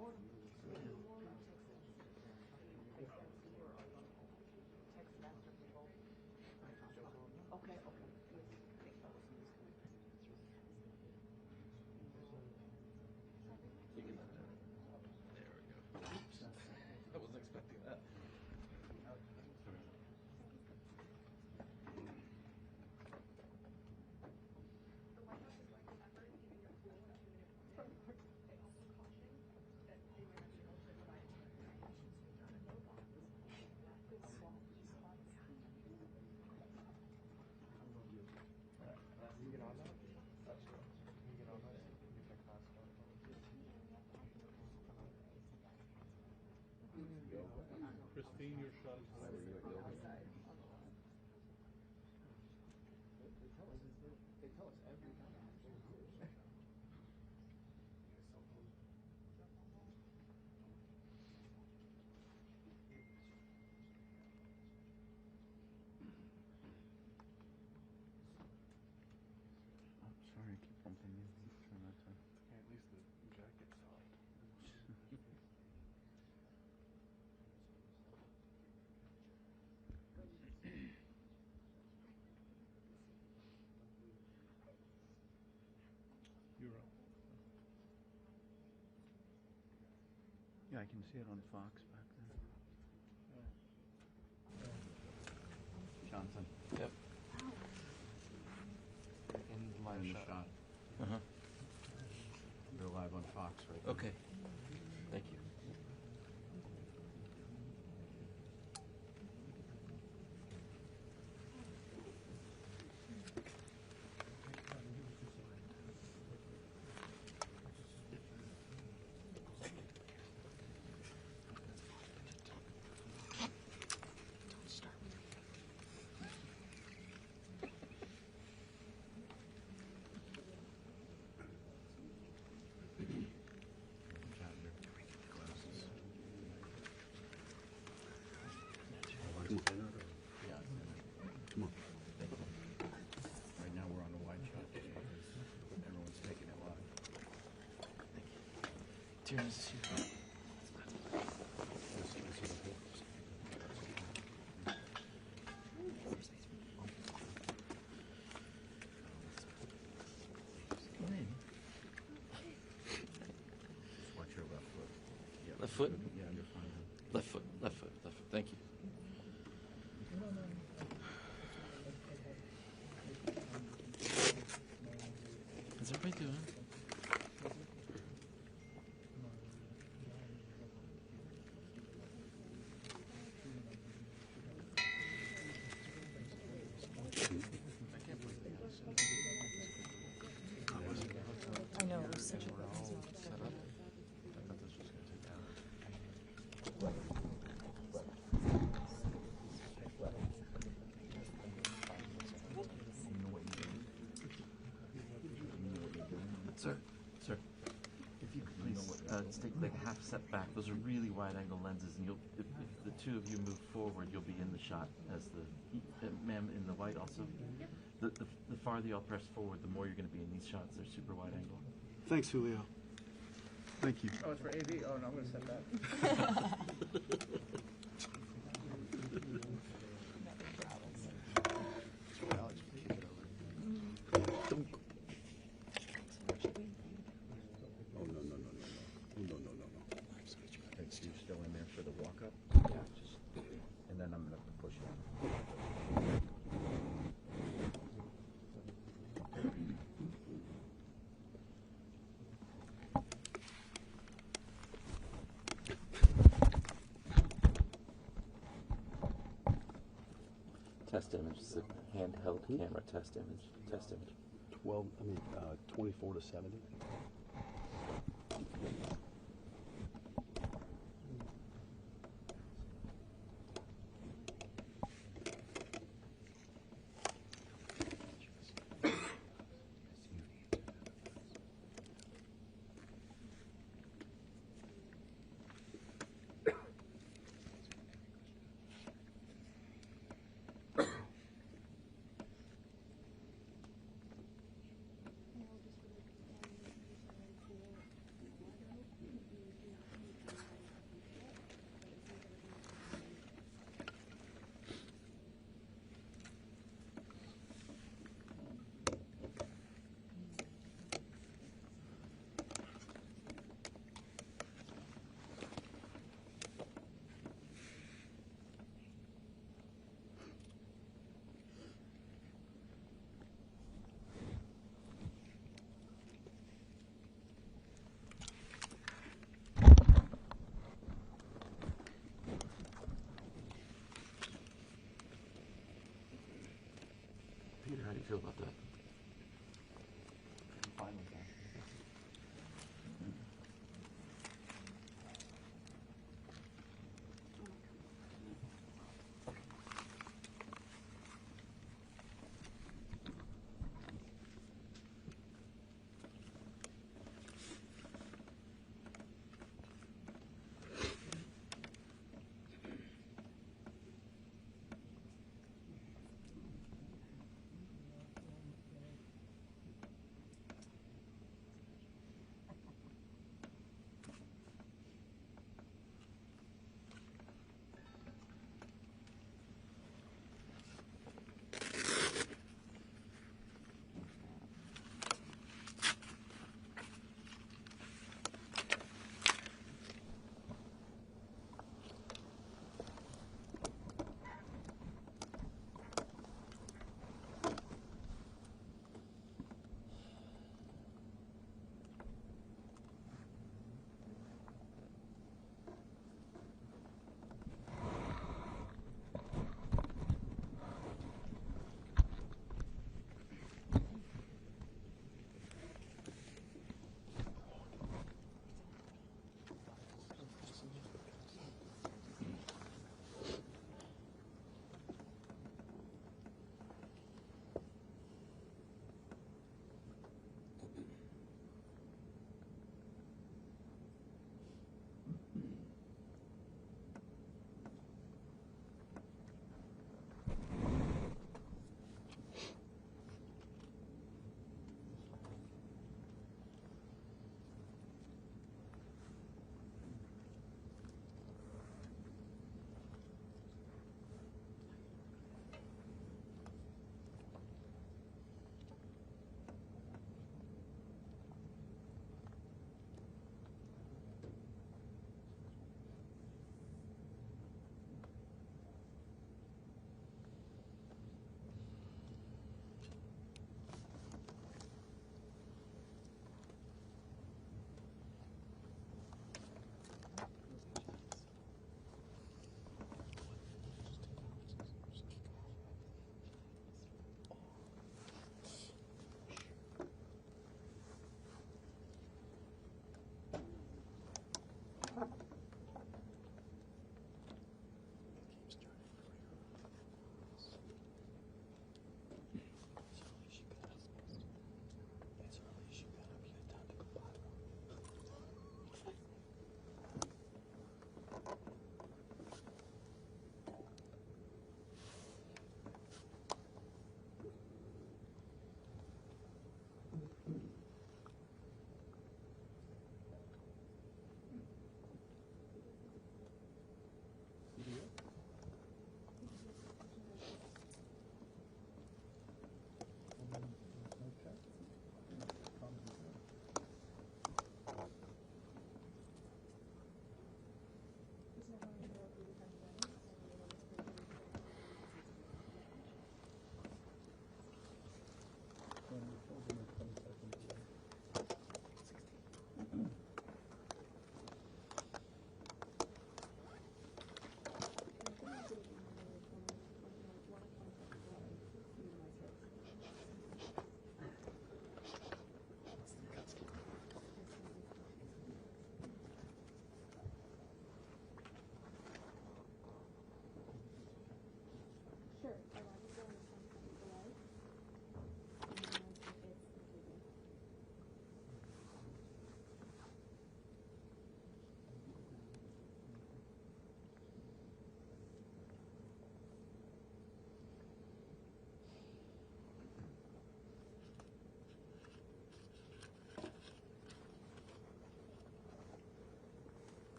I wasn't expecting that. Christine, your shot is They tell us every time. I'm sorry, I keep bumping you. Try not to. At least the jacket's soft. You're up. Yeah, I can see it on Fox back there. Johnson. Yep. In live In the shot. shot. Uh-huh. You're live on Fox right now. Okay. Thank you. Yeah. Come on. Right now we're on a wide shot because everyone's taking it live. Tyrion, is this you? Watch your left foot. Yeah. Left foot? Yeah, you're fine. Left foot, left foot, left foot. Thank you. How's everybody doing? I know, it was such a good Set up. I thought this was going to take hours. You know what you're doing? You know what you're doing? Sir, sir, if you could please take like a half step back. Those are really wide-angle lenses, and if the two of you move forward, you'll be in the shot as the ma'am in the white also. The farther y'all press forward, the more you're going to be in these shots. They're super wide-angle. Thanks, Julio. Thank you. Oh, it's for AV? Oh, no, I'm going to set that. Oh, no. Oh, no. Okay, so you're still in there for the walk-up? Yeah. And then I'm going to push it. Test image. It's a handheld camera. Test image. Test image. 24 to 70. How do you feel about that? I'm fine with that.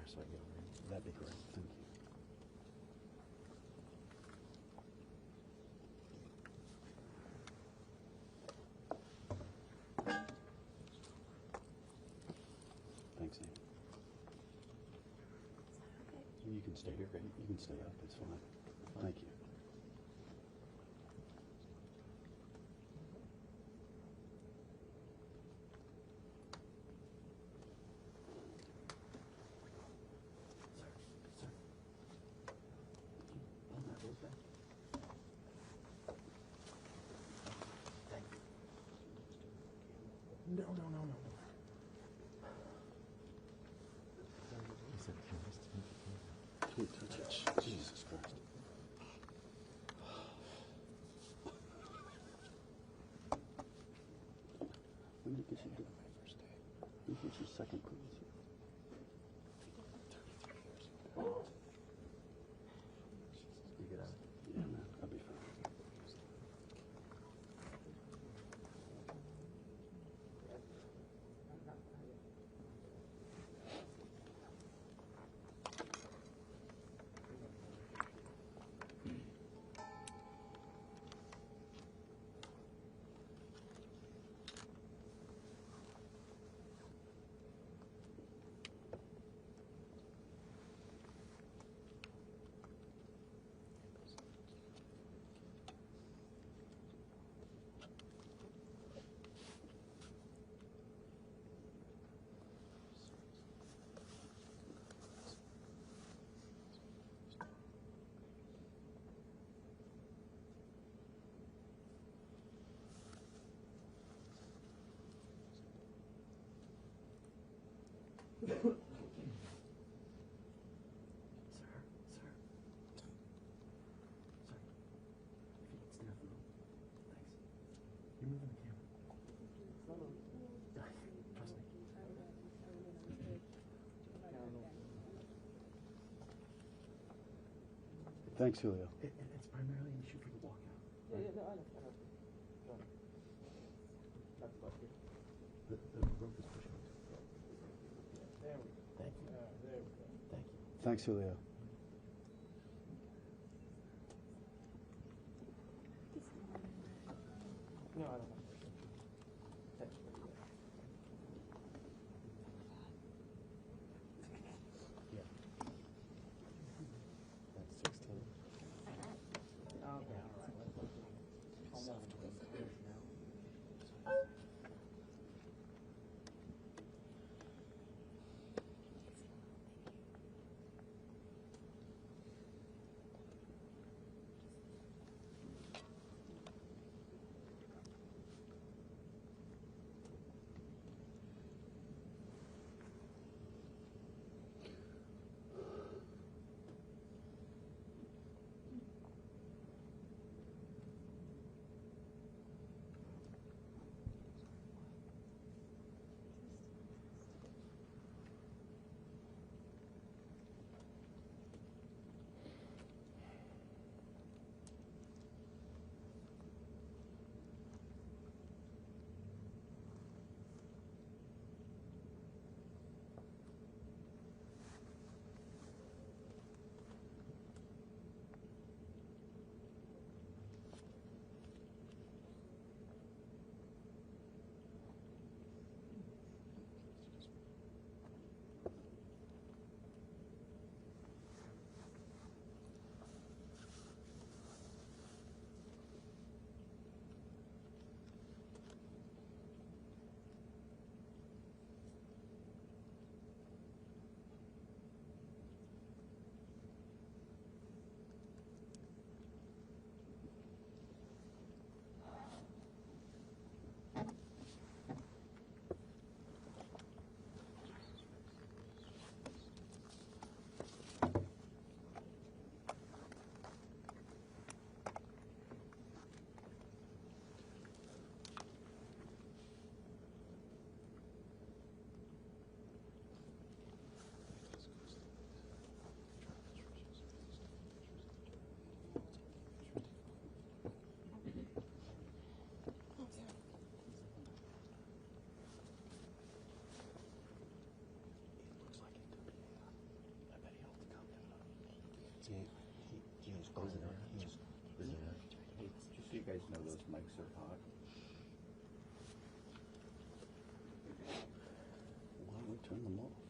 so I get over here. That'd be great. Thank you. Thanks, Amy. You can stay here. You can stay up. It's fine. Thank you. No. Can't touch it. Jesus Christ. When did you get your first day? When did you get your second cruise? 33 years ago. You get out. Yeah, man. I'll be fine. You're moving the camera. Trust me. Thanks, Julio. It's primarily an issue for the walkout. Yeah, no, I know. That's about it. The rope is pushing it. There we go. Thank you. There we go. Thank you. Thanks, Julio. No, I don't know. Thanks. Yeah. That's 16. Okay, all right. Software. He was closing it. He was, Hey, just so you guys know, those mics are hot. why don't we turn them off?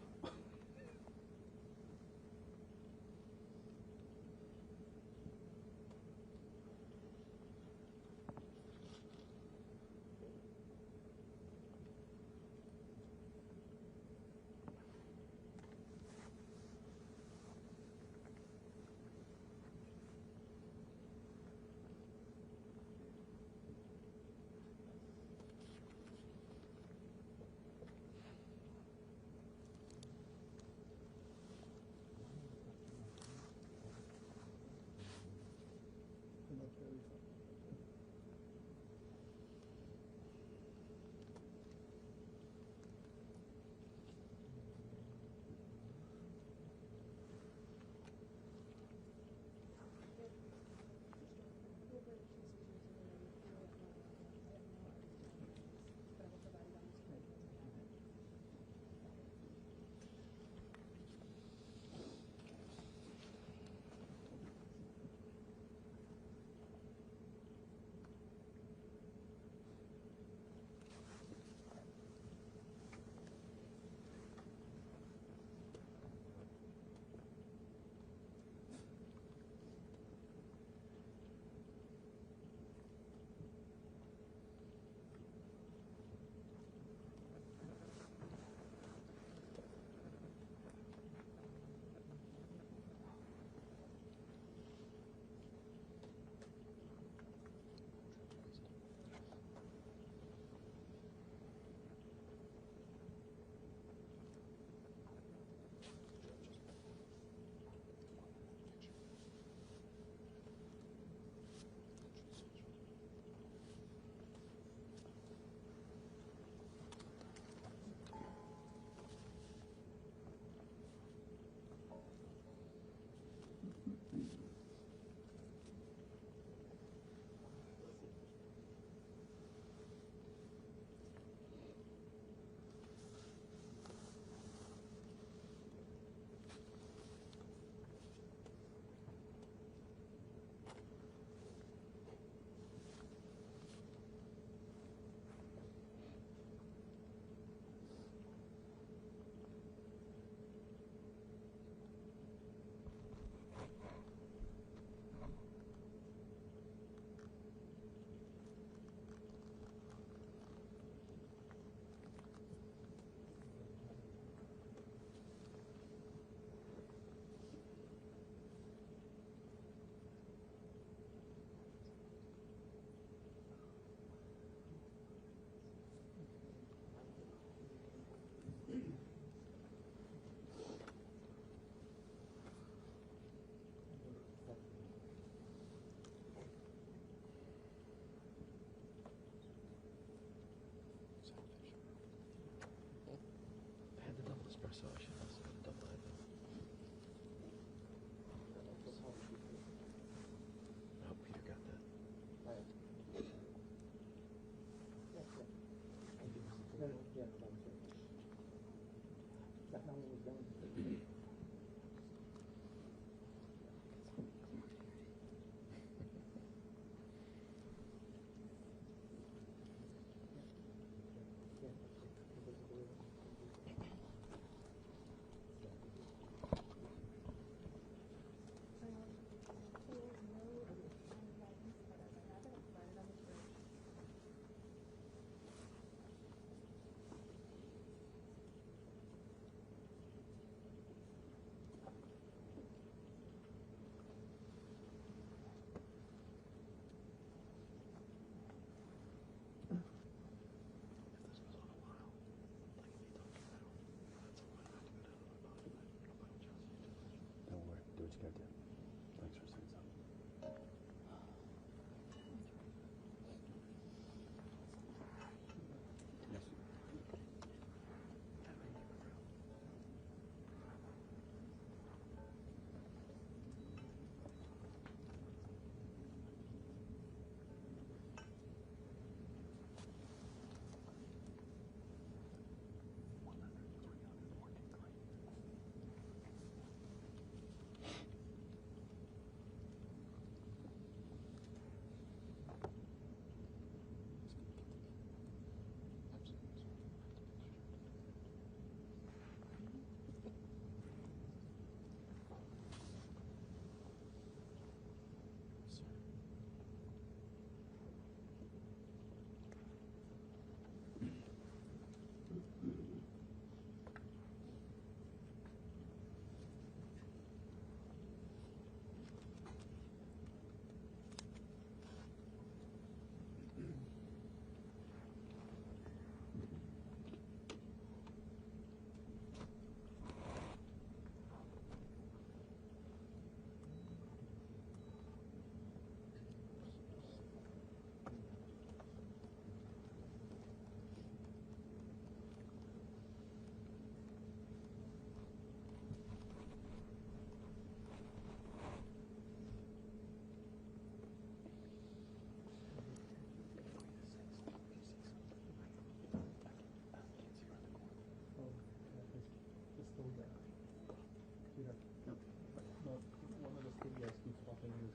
espresso. I should also have a double head. I hope Peter got that.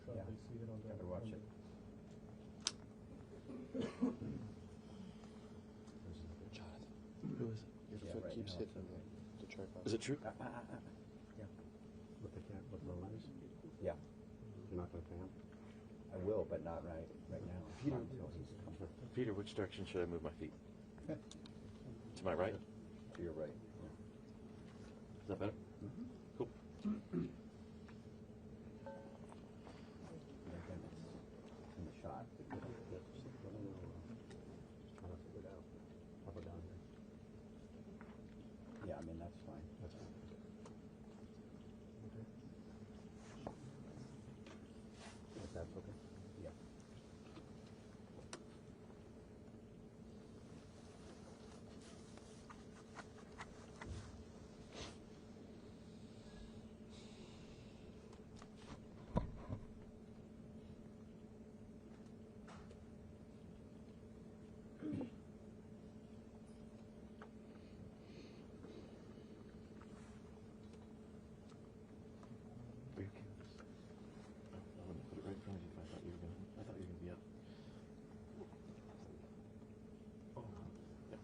shot, Yeah. they see it on the. Gotta watch on it. Who is it? Your Yeah, foot right keeps now it's hitting the tripod. Is it true? Yeah. With the lens? Yeah. You're not going to pan? I will, but not right now. Peter. Not until he's come Peter, which direction should I move my feet? To my right? to your right. Is that better? Cool. And again, it's in the shot. Just trying to figure it out. Up or down here? Yeah, I mean, that's fine. That's fine. If that's okay. Yeah. Are you okay with this? Oh, let me put it right in front of you if I thought you were gonna be up. Oh, yeah.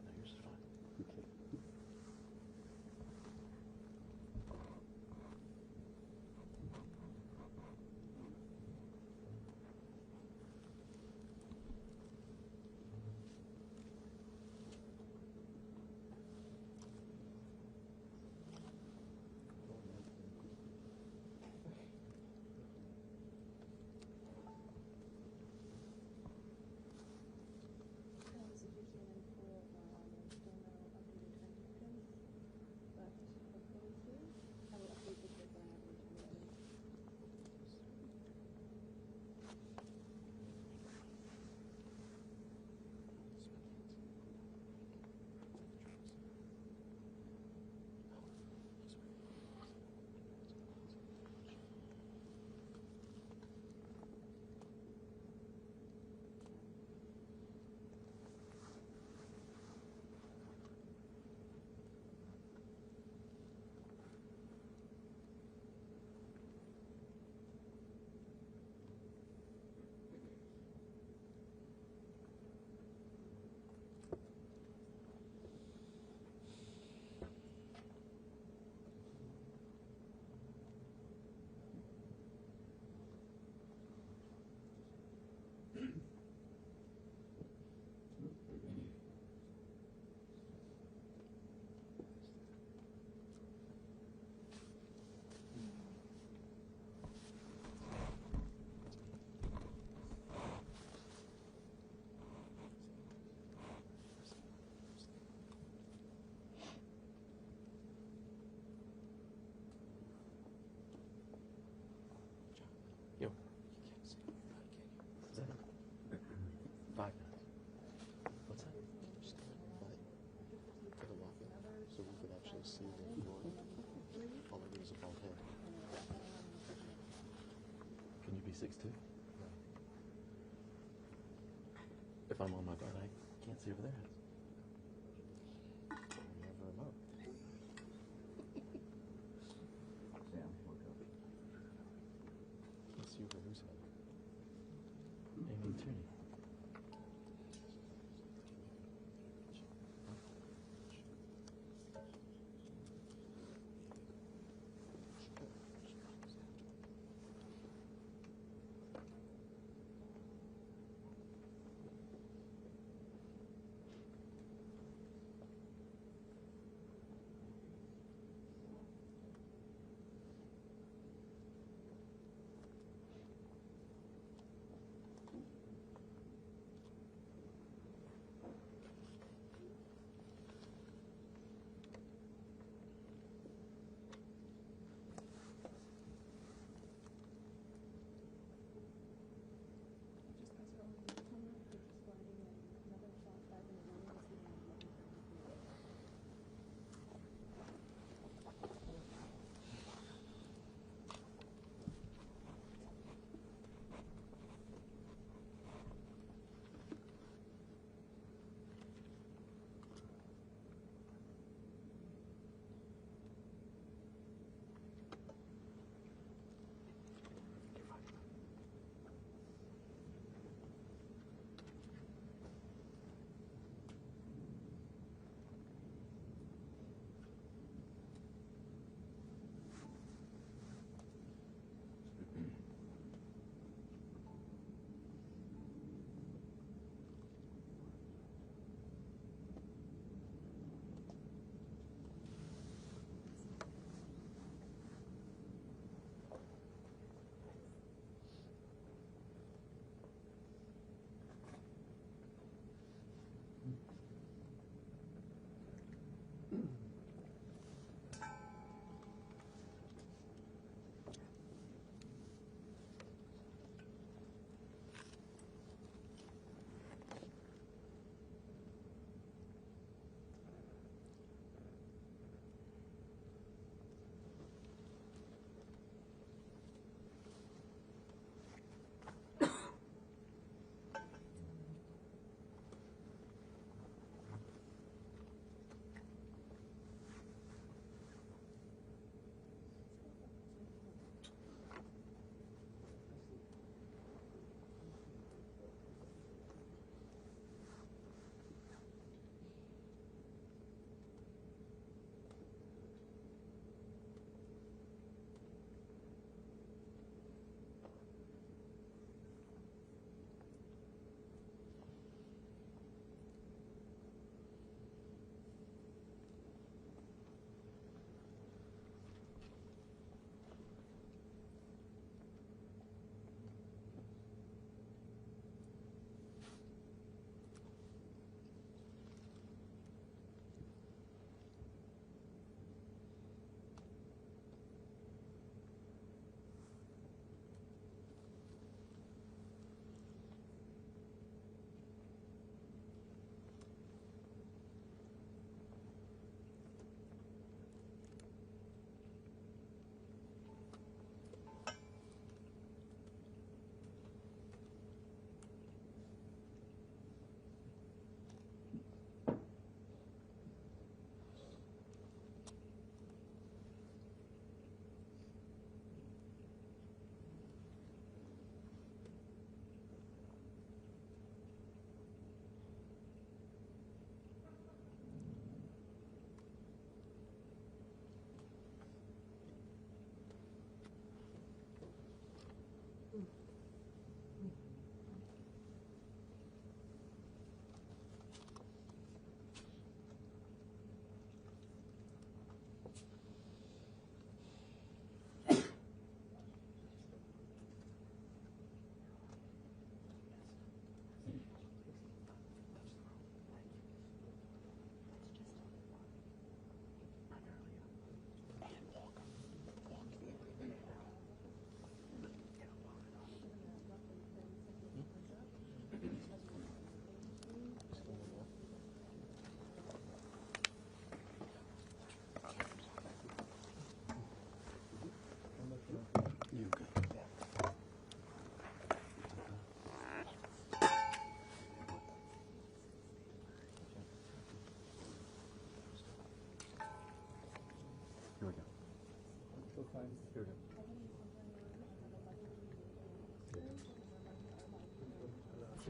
No, yours is fine. Okay. Yo. Is that it? 5 minutes. What's that? Just put a lock in so we could actually see the door. All I need is a bald head. Can you be 6'2"? If I'm on my butt, I can't see over there. Never am up. Sam, look up. Let's see over whose head. Amy Tierney.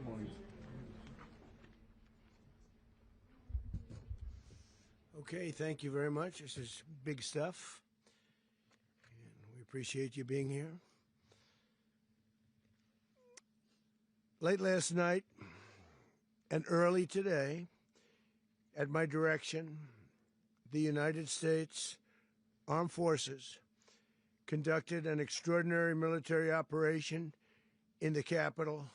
testimonies. Okay, thank you very much. This is big stuff, and we appreciate you being here. Late last night and early today, at my direction, the United States Armed Forces conducted an extraordinary military operation in the capital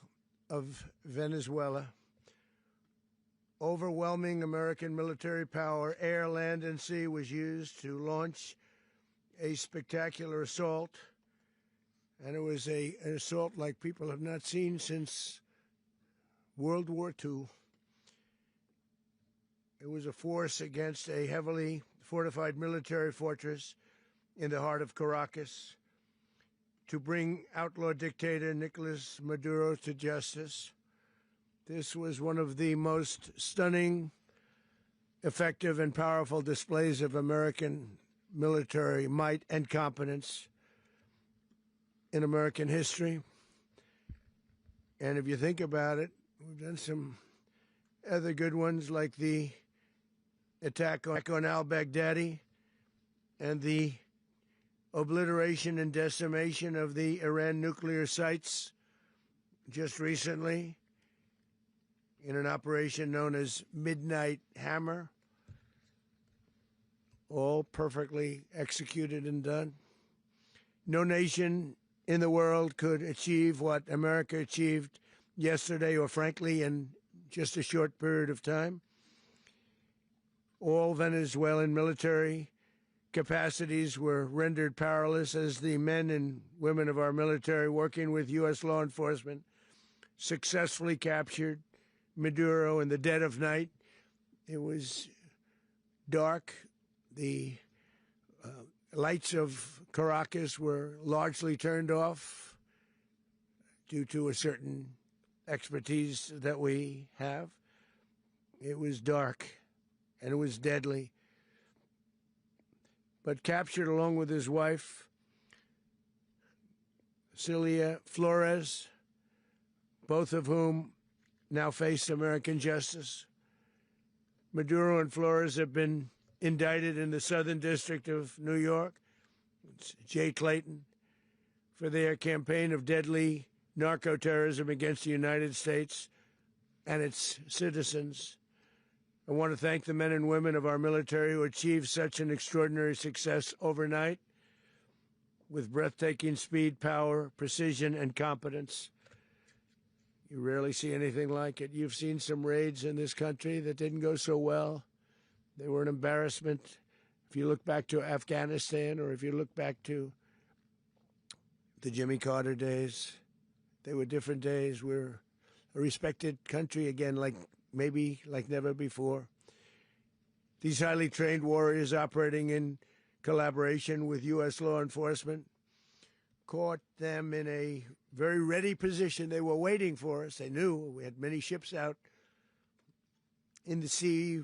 of Venezuela. Overwhelming American military power, air, land, and sea, was used to launch a spectacular assault. And it was an assault like people have not seen since World War II. It was a force against a heavily fortified military fortress in the heart of Caracas to bring outlaw dictator Nicolas Maduro to justice. This was one of the most stunning, effective, and powerful displays of American military might and competence in American history. And if you think about it, we've done some other good ones, like the attack on al-Baghdadi and the obliteration and decimation of the Iran nuclear sites just recently in an operation known as Midnight Hammer, all perfectly executed and done. No nation in the world could achieve what America achieved yesterday, or frankly, in just a short period of time. All Venezuelan military capacities were rendered powerless as the men and women of our military, working with U.S. law enforcement, successfully captured Maduro in the dead of night. It was dark. The lights of Caracas were largely turned off due to a certain expertise that we have. It was dark, and it was deadly. But captured along with his wife, Celia Flores, both of whom now face American justice. Maduro and Flores have been indicted in the Southern District of New York, it's Jay Clayton, for their campaign of deadly narco-terrorism against the United States and its citizens. I want to thank the men and women of our military who achieved such an extraordinary success overnight with breathtaking speed, power, precision, and competence. You rarely see anything like it. You've seen some raids in this country that didn't go so well. They were an embarrassment. If you look back to Afghanistan, or if you look back to the Jimmy Carter days, they were different days. We're a respected country again, maybe like never before. These highly trained warriors, operating in collaboration with U.S. law enforcement, caught them in a very ready position. They were waiting for us. They knew we had many ships out in the sea,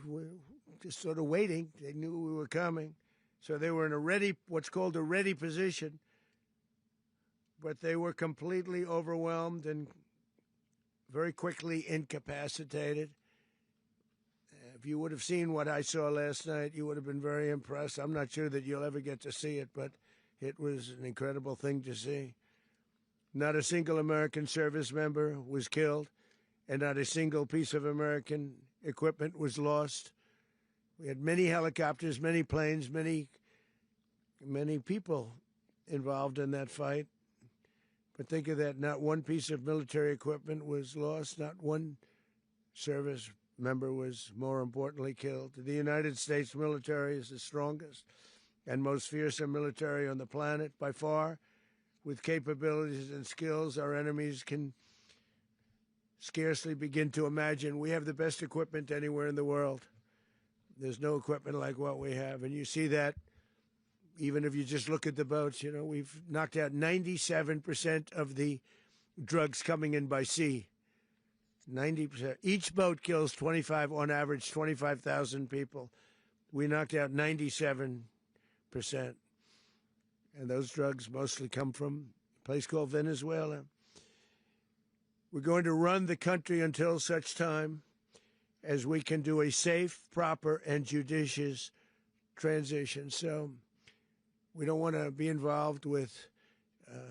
just sort of waiting. They knew we were coming. So they were in what's called a ready position. But they were completely overwhelmed and very quickly incapacitated. If you would have seen what I saw last night, you would have been very impressed. I'm not sure that you'll ever get to see it, but it was an incredible thing to see. Not a single American service member was killed, and not a single piece of American equipment was lost. We had many helicopters, many planes, many people involved in that fight. But think of that, not one piece of military equipment was lost, not one service member was, more importantly, killed. The United States military is the strongest and most fearsome military on the planet by far. With capabilities and skills our enemies can scarcely begin to imagine. We have the best equipment anywhere in the world. There's no equipment like what we have, and you see that even if you just look at the boats. We've knocked out 97% of the drugs coming in by sea. 90%. Each boat kills on average, 25,000 people. We knocked out 97%. And those drugs mostly come from a place called Venezuela. We're going to run the country until such time as we can do a safe, proper, and judicious transition. So we don't want to be involved with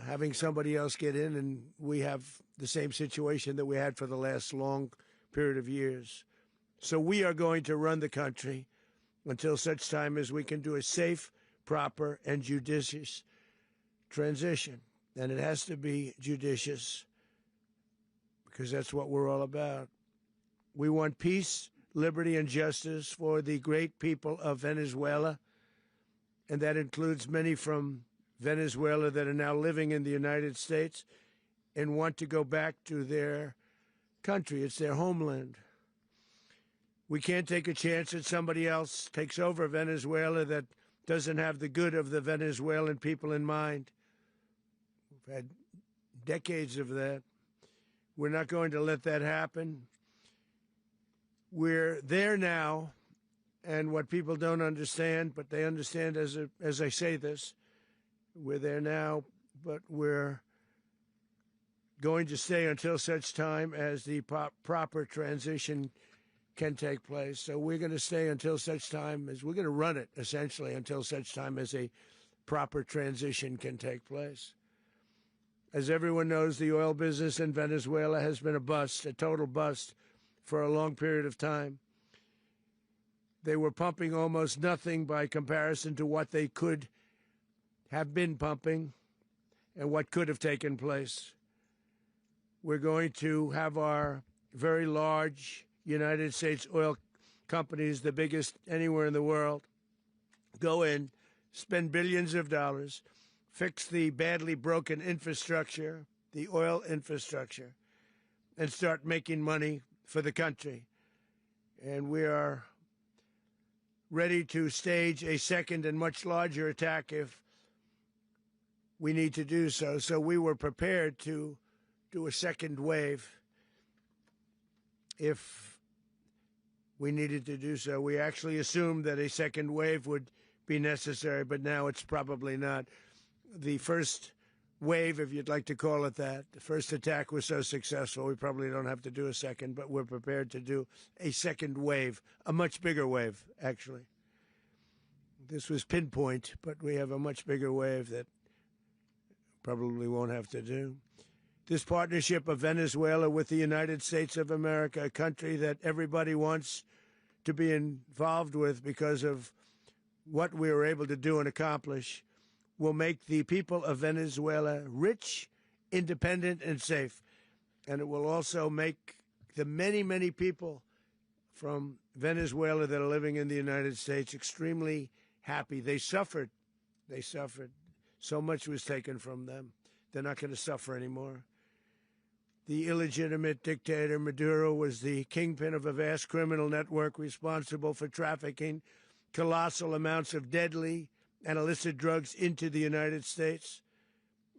having somebody else get in, and we have the same situation that we had for the last long period of years. So we are going to run the country until such time as we can do a safe, proper, and judicious transition. And it has to be judicious because that's what we're all about. We want peace, liberty, and justice for the great people of Venezuela, and that includes many from Venezuela that are now living in the United States and want to go back to their country. It's their homeland. We can't take a chance that somebody else takes over Venezuela that doesn't have the good of the Venezuelan people in mind. We've had decades of that. We're not going to let that happen. We're there now, and what people don't understand, but they understand as I say this, we're there now, but we're going to stay until such time as the proper transition can take place. So we're going to stay until such time as we're going to run it, essentially, until such time as a proper transition can take place. As everyone knows, the oil business in Venezuela has been a bust, a total bust, for a long period of time. They were pumping almost nothing by comparison to what they could have been pumping and what could have taken place. We're going to have our very large United States oil companies, the biggest anywhere in the world, go in, spend billions of dollars, fix the badly broken infrastructure, the oil infrastructure, and start making money for the country. And we are ready to stage a second and much larger attack if we need to do so. So we were prepared to do a second wave if we needed to do so. We actually assumed that a second wave would be necessary, but now it's probably not. The first wave, if you'd like to call it that, the first attack was so successful, we probably don't have to do a second, but we're prepared to do a second wave, a much bigger wave, actually. This was pinpoint, but we have a much bigger wave that probably won't have to do. This partnership of Venezuela with the United States of America, a country that everybody wants to be involved with because of what we were able to do and accomplish, will make the people of Venezuela rich, independent, and safe. And it will also make the many, many people from Venezuela that are living in the United States extremely happy. They suffered. They suffered. So much was taken from them. They're not going to suffer anymore. The illegitimate dictator Maduro was the kingpin of a vast criminal network responsible for trafficking colossal amounts of deadly and illicit drugs into the United States.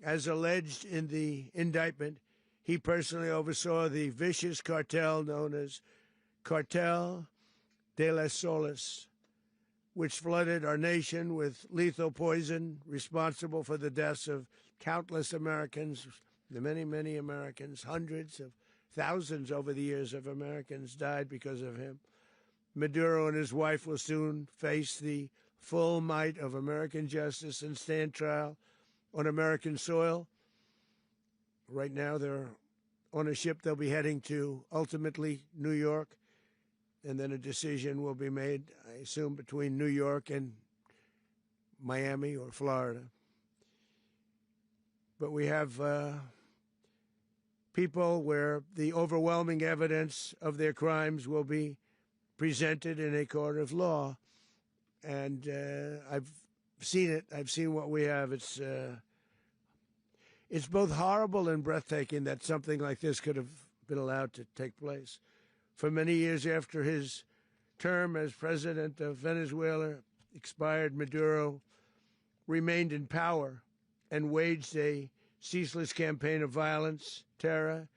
As alleged in the indictment, he personally oversaw the vicious cartel known as Cartel de las Solas, which flooded our nation with lethal poison, responsible for the deaths of countless Americans, the many, many Americans. Hundreds of thousands over the years of Americans died because of him. Maduro and his wife will soon face the full might of American justice and stand trial on American soil. Right now, they're on a ship they'll be heading to, ultimately, New York. And then a decision will be made, I assume, between New York and Miami or Florida. But we have people where the overwhelming evidence of their crimes will be presented in a court of law. And I've seen it. I've seen what we have. It's both horrible and breathtaking that something like this could have been allowed to take place. For many years after his term as president of Venezuela expired, Maduro remained in power and waged a ceaseless campaign of violence, terror,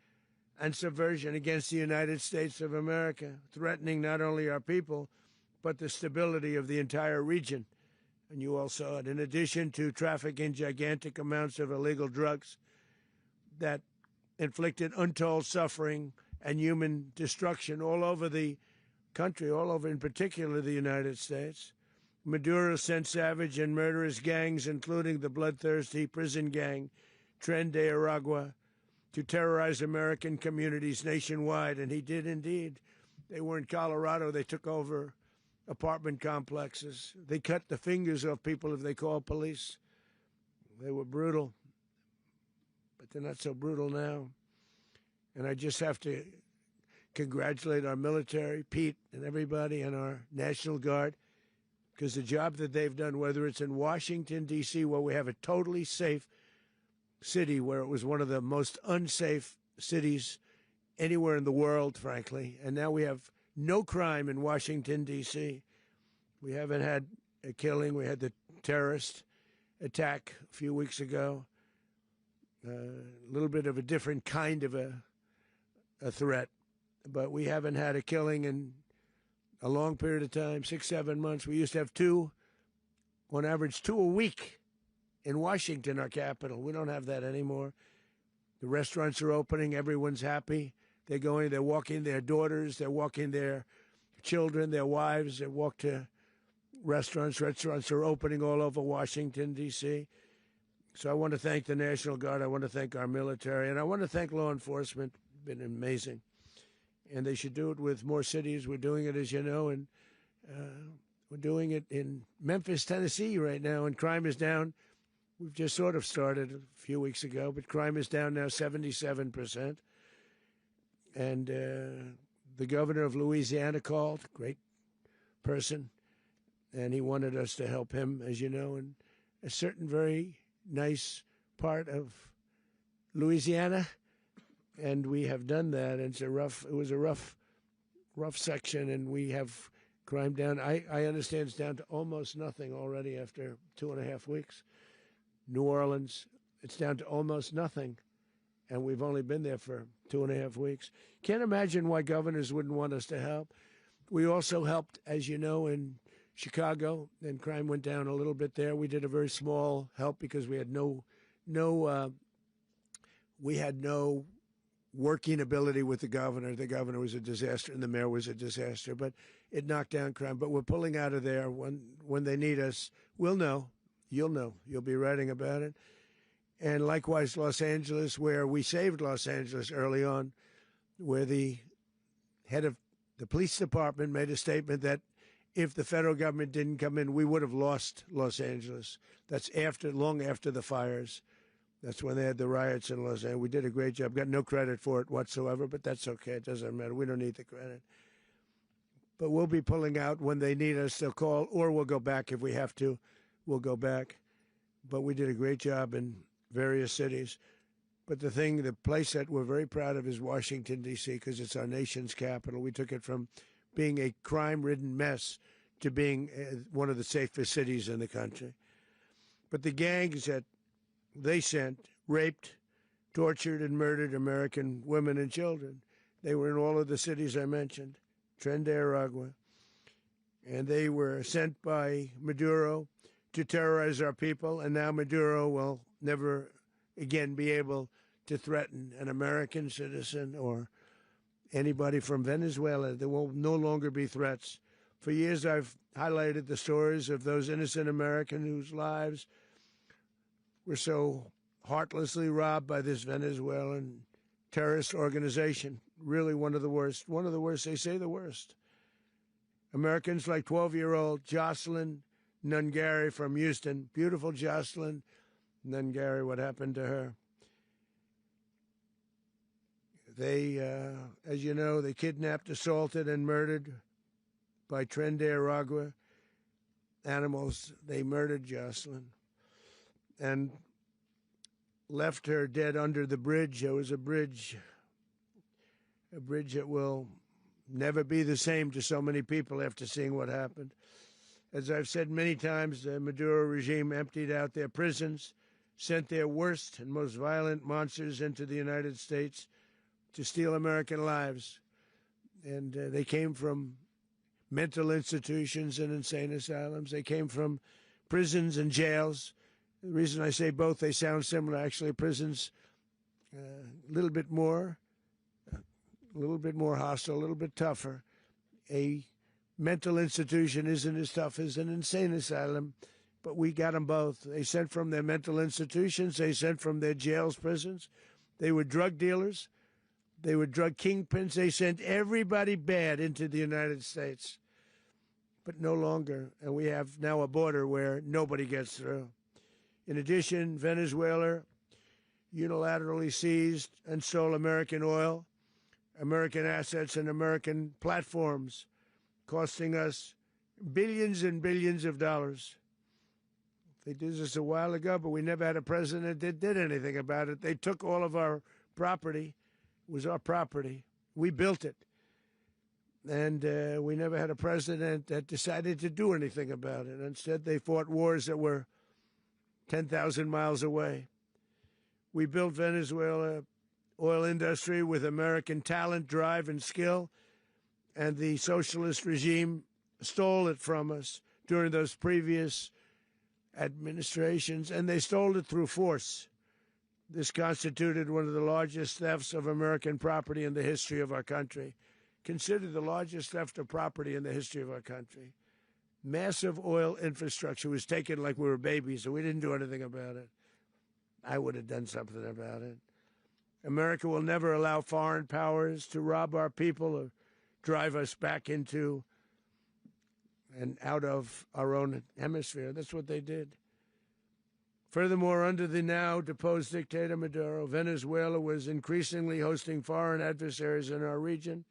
and subversion against the United States of America, threatening not only our people, but the stability of the entire region. And you all saw it. In addition to trafficking gigantic amounts of illegal drugs that inflicted untold suffering and human destruction all over the country, all over, in particular, the United States. Maduro sent savage and murderous gangs, including the bloodthirsty prison gang, Tren de Aragua, to terrorize American communities nationwide, and he did indeed. They were in Colorado. They took over apartment complexes. They cut the fingers off people if they called police. They were brutal, but they're not so brutal now. And I just have to congratulate our military, Pete and everybody, and our National Guard, because the job that they've done, whether it's in Washington, D.C., where we have a totally safe city, where it was one of the most unsafe cities anywhere in the world, frankly, and now we have no crime in Washington, D.C. We haven't had a killing. We had the terrorist attack a few weeks ago, a little bit of a different kind of a threat, but we haven't had a killing in a long period of time, 6, 7 months. We used to have two, on average, 2 a week in Washington, our capital. We don't have that anymore. The restaurants are opening. Everyone's happy. They're going, they're walking their daughters, they're walking their children, their wives. They walk to restaurants. Restaurants are opening all over Washington, D.C. So I want to thank the National Guard. I want to thank our military. And I want to thank law enforcement. Been amazing. And they should do it with more cities. We're doing it, as you know, and we're doing it in Memphis, Tennessee right now, and crime is down. We've just sort of started a few weeks ago, but crime is down now 77%. And the governor of Louisiana called, great person, and he wanted us to help him, as you know, in a certain very nice part of Louisiana. And we have done that. And it was a rough section, and we have crime down. I understand it's down to almost nothing already after 2.5 weeks. New Orleans, it's down to almost nothing, and we've only been there for 2.5 weeks. Can't imagine why governors wouldn't want us to help. We also helped, as you know, in Chicago, and crime went down a little bit there. We did a very small help because we had no working ability with the governor. The governor was a disaster, and the mayor was a disaster, but it knocked down crime. But we're pulling out of there. When they need us, we'll know. You'll know. You'll be writing about it. And likewise, Los Angeles, where we saved Los Angeles early on, where the head of the police department made a statement that if the federal government didn't come in, we would have lost Los Angeles. That's long after the fires. That's when they had the riots in Los Angeles. We did a great job. Got no credit for it whatsoever, but that's okay. It doesn't matter. We don't need the credit. But we'll be pulling out when they need us. They'll call, or we'll go back if we have to. We'll go back. But we did a great job in various cities. But the place that we're very proud of is Washington, D.C., because it's our nation's capital. We took it from being a crime-ridden mess to being one of the safest cities in the country. But the gangs that they sent raped, tortured, and murdered American women and children. They were in all of the cities I mentioned, Tren de Aragua. And they were sent by Maduro to terrorize our people, and now Maduro will never again be able to threaten an American citizen or anybody from Venezuela. There will no longer be threats. For years, I've highlighted the stories of those innocent Americans whose lives were so heartlessly robbed by this Venezuelan terrorist organization. Really one of the worst. One of the worst, they say the worst. Americans like 12-year-old Jocelyn Nungari from Houston. Beautiful Jocelyn Nungari, what happened to her? They, as you know, they kidnapped, assaulted, and murdered by Tren de Aragua animals. They murdered Jocelyn and left her dead under the bridge. There was a bridge that will never be the same to so many people after seeing what happened. As I've said many times, the Maduro regime emptied out their prisons, sent their worst and most violent monsters into the United States to steal American lives. And they came from mental institutions and insane asylums. They came from prisons and jails. The reason I say both, they sound similar. Actually, prisons a little bit more hostile, a little bit tougher. A mental institution isn't as tough as an insane asylum, but we got them both. They sent from their mental institutions. They sent from their jails, prisons. They were drug dealers. They were drug kingpins. They sent everybody bad into the United States, but no longer. And we have now a border where nobody gets through. In addition, Venezuela unilaterally seized and stole American oil, American assets, and American platforms, costing us billions and billions of dollars. They did this a while ago, but we never had a president that did anything about it. They took all of our property. It was our property. We built it. And we never had a president that decided to do anything about it. Instead, they fought wars that were 10,000 miles away. We built Venezuela oil industry with American talent, drive, and skill, and the socialist regime stole it from us during those previous administrations, and they stole it through force. This constituted one of the largest thefts of American property in the history of our country. Considered the largest theft of property in the history of our country. Massive oil infrastructure was taken like we were babies, and we didn't do anything about it. I would have done something about it. America will never allow foreign powers to rob our people or drive us back into and out of our own hemisphere. That's what they did. Furthermore, under the now deposed dictator Maduro, Venezuela was increasingly hosting foreign adversaries in our region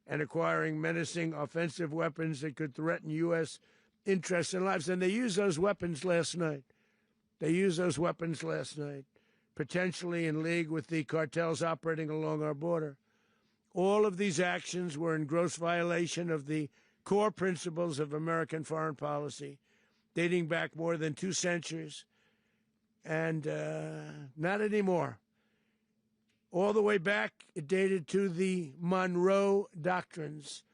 and acquiring menacing offensive weapons that could threaten U.S. interests and lives. And they used those weapons last night. Potentially in league with the cartels operating along our border. All of these actions were in gross violation of the core principles of American foreign policy, dating back more than 2 centuries, and not anymore. All the way back, it dated to the Monroe Doctrines,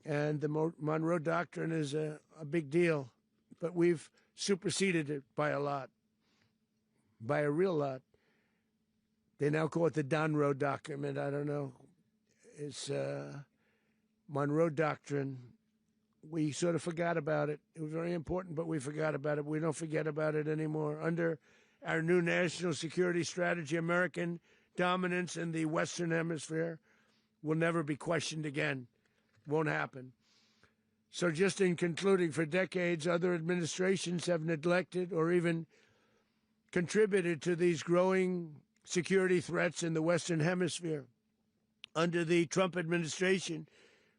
and the Monroe Doctrine is a big deal, but we've superseded it by a lot, by a real lot. They now call it the Monroe Document. I don't know. It's Monroe Doctrine. We sort of forgot about it. It was very important, but we forgot about it. We don't forget about it anymore. Under our new national security strategy, American dominance in the Western Hemisphere will never be questioned again. Won't happen. So just in concluding, for decades, other administrations have neglected or even contributed to these growing security threats in the Western Hemisphere. Under the Trump administration,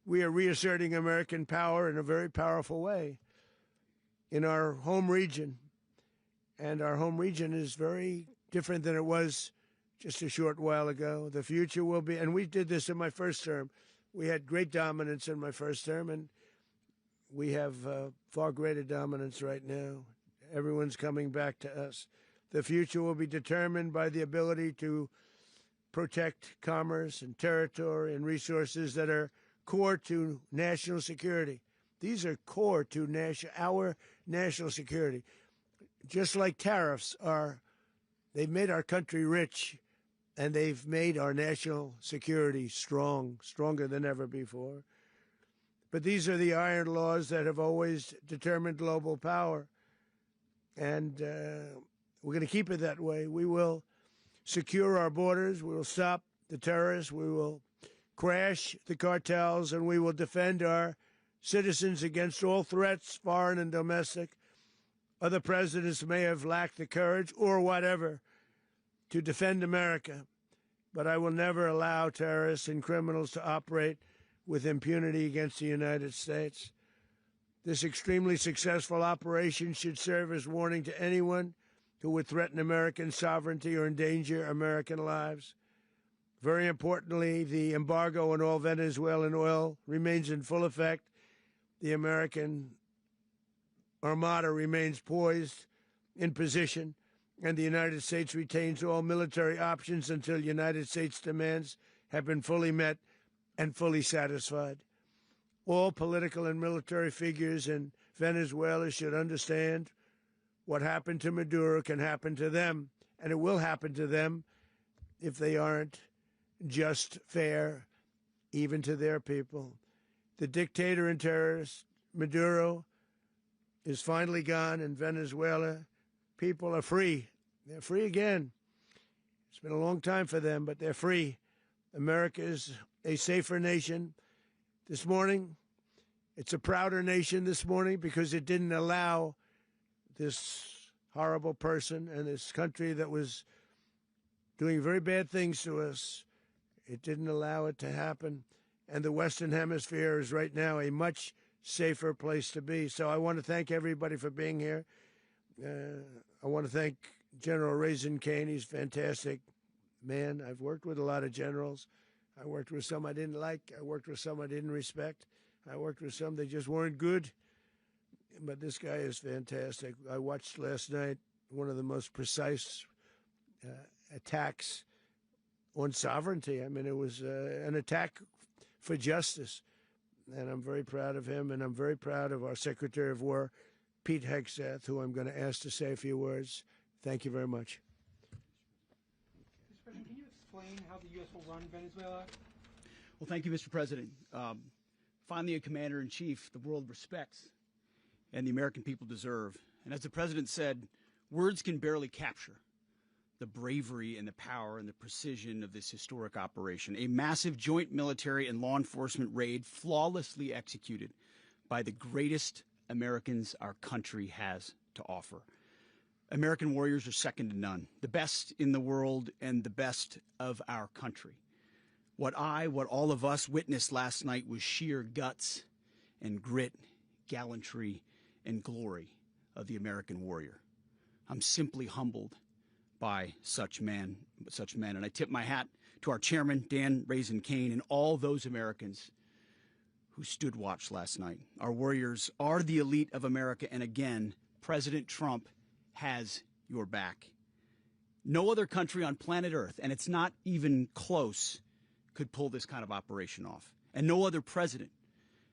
we are reasserting American power in a very powerful way in our home region. And our home region is very different than it was just a short while ago. The future will be, and we did this in my first term. We had great dominance in my first term, and we have far greater dominance right now. Everyone's coming back to us. The future will be determined by the ability to protect commerce and territory and resources that are core to national security. These are core to our national security. Just like tariffs are, they've made our country rich, and they've made our national security stronger than ever before. But these are the iron laws that have always determined global power, and we're going to keep it that way. We will secure our borders. We will stop the terrorists. We will crash the cartels, and we will defend our citizens against all threats, foreign and domestic. Other presidents may have lacked the courage or whatever to defend America, but I will never allow terrorists and criminals to operate with impunity against the United States. This extremely successful operation should serve as warning to anyone who would threaten American sovereignty or endanger American lives. Very importantly, the embargo on all Venezuelan oil remains in full effect. The American Armada remains poised in position, and the United States retains all military options until United States demands have been fully met and fully satisfied. All political and military figures in Venezuela should understand what happened to Maduro can happen to them, and it will happen to them if they aren't just, fair, even to their people. The dictator and terrorist, Maduro, is finally gone in Venezuela. People are free. They're free again. It's been a long time for them, but they're free. America is a safer nation. This morning, it's a prouder nation this morning because it didn't allow this horrible person and this country that was doing very bad things to us. It didn't allow it to happen. And the Western Hemisphere is right now a much safer place to be. So I want to thank everybody for being here. I want to thank General Raisin Kane. He's a fantastic man. I've worked with a lot of generals. I worked with some I didn't like. I worked with some I didn't respect. I worked with some that just weren't good. But this guy is fantastic. I watched last night one of the most precise attacks on sovereignty. I mean, it was an attack for justice. And I'm very proud of him, and I'm very proud of our Secretary of War, Pete Hegseth, who I'm going to ask to say a few words. Thank you very much. Mr. President, can you explain how the U.S. will run Venezuela? Well, thank you, Mr. President. Finally, a commander-in-chief the world respects and the American people deserve. And as the President said, words can barely capture the bravery and the power and the precision of this historic operation. A massive joint military and law enforcement raid flawlessly executed by the greatest Americans our country has to offer. American warriors are second to none, the best in the world and the best of our country. What all of us witnessed last night was sheer guts and grit, gallantry, and glory of the American warrior. I'm simply humbled by such men. And I tip my hat to our chairman, Dan Raisin Kane, and all those Americans who stood watch last night. Our warriors are the elite of America, and again, President Trump has your back. No other country on planet Earth, and it's not even close, could pull this kind of operation off. And no other president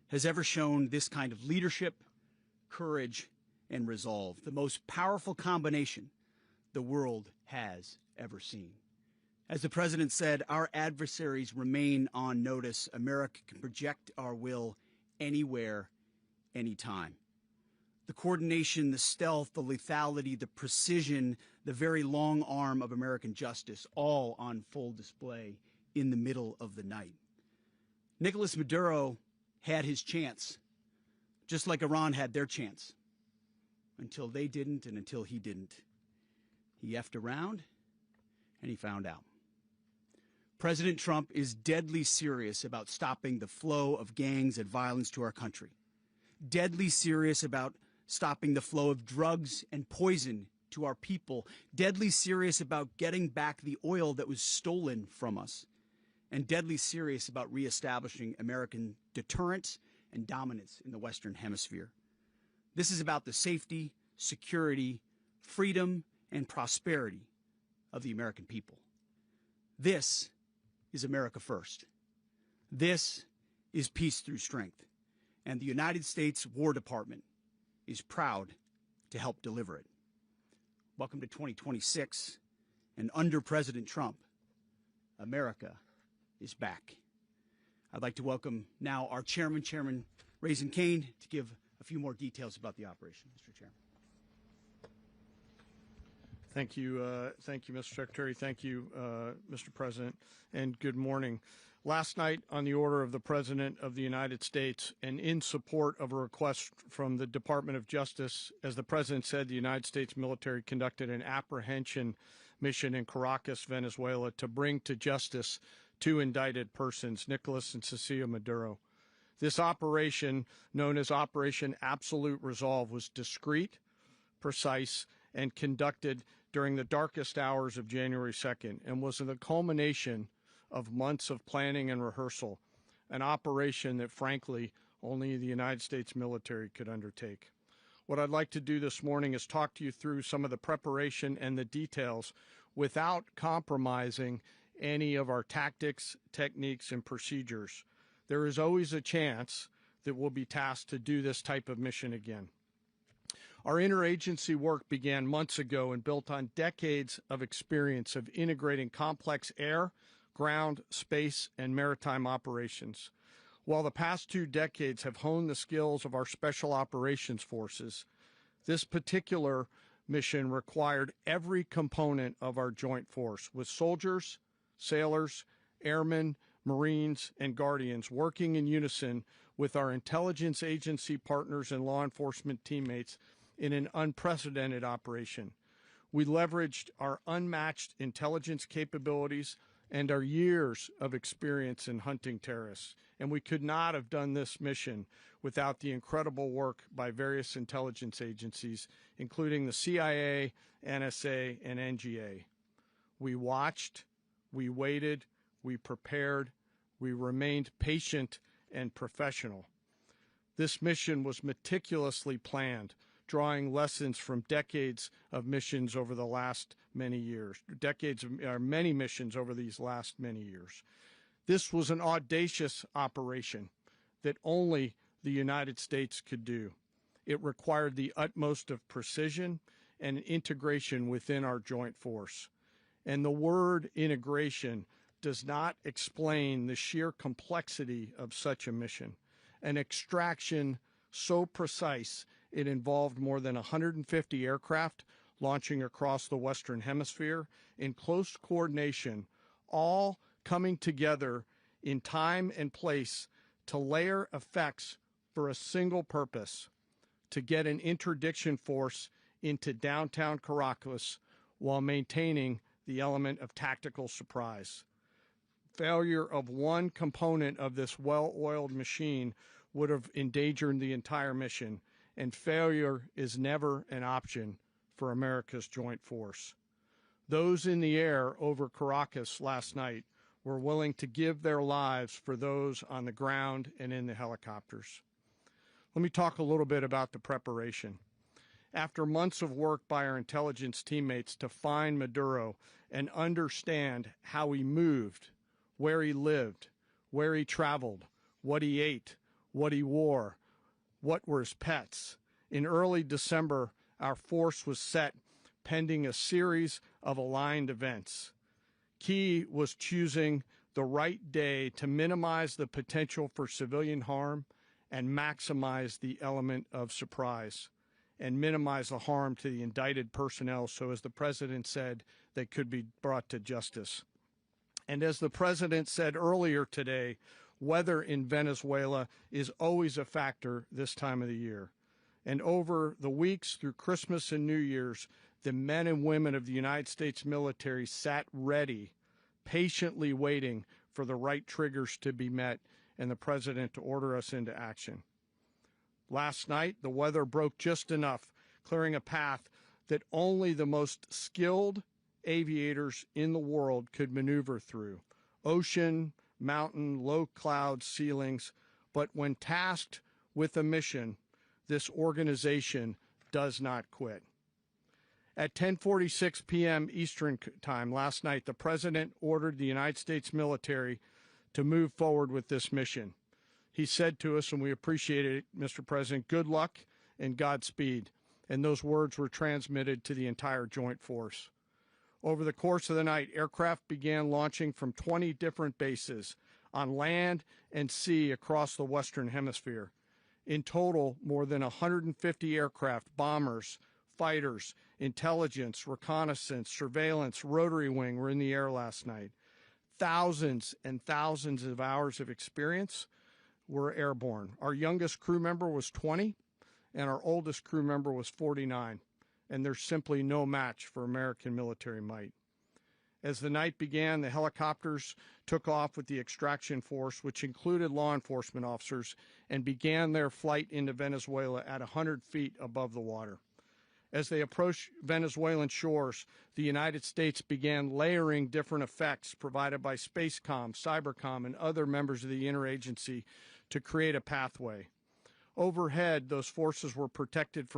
has ever shown this kind of leadership, courage, and resolve, the most powerful combination the world has ever seen. As the president said, our adversaries remain on notice. America can project our will anywhere, anytime. The coordination, the stealth, the lethality, the precision, the very long arm of American justice, all on full display in the middle of the night. Nicolas Maduro had his chance, just like Iran had their chance, until they didn't and until he didn't. He effed around, and he found out. President Trump is deadly serious about stopping the flow of gangs and violence to our country, deadly serious about stopping the flow of drugs and poison to our people, deadly serious about getting back the oil that was stolen from us, and deadly serious about reestablishing American deterrence and dominance in the Western Hemisphere. This is about the safety, security, freedom, and prosperity of the American people. This is America first. This is peace through strength. And the United States War Department is proud to help deliver it. Welcome to 2026. And under President Trump, America is back. I'd like to welcome now our chairman, Chairman Raisin Kane, to give a few more details about the operation. Mr. Chairman. Thank you, Mr. Secretary. Thank you, Mr. President, and good morning. Last night, on the order of the President of the United States and in support of a request from the Department of Justice, as the President said, the United States military conducted an apprehension mission in Caracas, Venezuela, to bring to justice two indicted persons, Nicolas and Cecilia Maduro. This operation, known as Operation Absolute Resolve, was discreet, precise, and conducted during the darkest hours of January 2nd and was the culmination of months of planning and rehearsal, an operation that, frankly, only the United States military could undertake. What I'd like to do this morning is talk to you through some of the preparation and the details without compromising any of our tactics, techniques, and procedures. There is always a chance that we'll be tasked to do this type of mission again. Our interagency work began months ago and built on decades of experience of integrating complex air, ground, space, and maritime operations. While the past 2 decades have honed the skills of our special operations forces, this particular mission required every component of our joint force, with soldiers, sailors, airmen, Marines, and Guardians working in unison with our intelligence agency partners and law enforcement teammates in an unprecedented operation. We leveraged our unmatched intelligence capabilities and our years of experience in hunting terrorists, and we could not have done this mission without the incredible work by various intelligence agencies, including the CIA, NSA, and NGA. We watched, we waited, we prepared, we remained patient and professional. This mission was meticulously planned, drawing lessons from decades of missions over the last many years, many missions over these last many years. This was an audacious operation that only the United States could do. It required the utmost of precision and integration within our joint force. And the word integration does not explain the sheer complexity of such a mission. An extraction so precise it involved more than 150 aircraft launching across the Western Hemisphere in close coordination, all coming together in time and place to layer effects for a single purpose: to get an interdiction force into downtown Caracas while maintaining the element of tactical surprise. Failure of one component of this well-oiled machine would have endangered the entire mission, and failure is never an option for America's joint force. Those in the air over Caracas last night were willing to give their lives for those on the ground and in the helicopters. Let me talk a little bit about the preparation. After months of work by our intelligence teammates to find Maduro and understand how he moved, where he lived, where he traveled, what he ate, what he wore, what were his pets, in early December, our force was set pending a series of aligned events. Key was choosing the right day to minimize the potential for civilian harm and maximize the element of surprise, and minimize the harm to the indicted personnel so, as the President said, they could be brought to justice. And as the President said earlier today, weather in Venezuela is always a factor this time of the year. And over the weeks through Christmas and New Year's, the men and women of the United States military sat ready, patiently waiting for the right triggers to be met and the President to order us into action. Last night, the weather broke just enough, clearing a path that only the most skilled aviators in the world could maneuver through. Ocean, mountain, low cloud ceilings, but when tasked with a mission, this organization does not quit. At 10:46 p.m. Eastern Time last night, the President ordered the United States military to move forward with this mission. He said to us, and we appreciate it, Mr. President, good luck and Godspeed. And those words were transmitted to the entire joint force. Over the course of the night, aircraft began launching from 20 different bases on land and sea across the Western Hemisphere. In total, more than 150 aircraft, bombers, fighters, intelligence, reconnaissance, surveillance, rotary wing were in the air last night. Thousands and thousands of hours of experience were airborne. Our youngest crew member was 20, and our oldest crew member was 49, and there's simply no match for American military might. As the night began, the helicopters took off with the extraction force, which included law enforcement officers, and began their flight into Venezuela at 100 feet above the water. As they approached Venezuelan shores, the United States began layering different effects provided by Spacecom, Cybercom, and other members of the interagency to create a pathway. Overhead, those forces were protected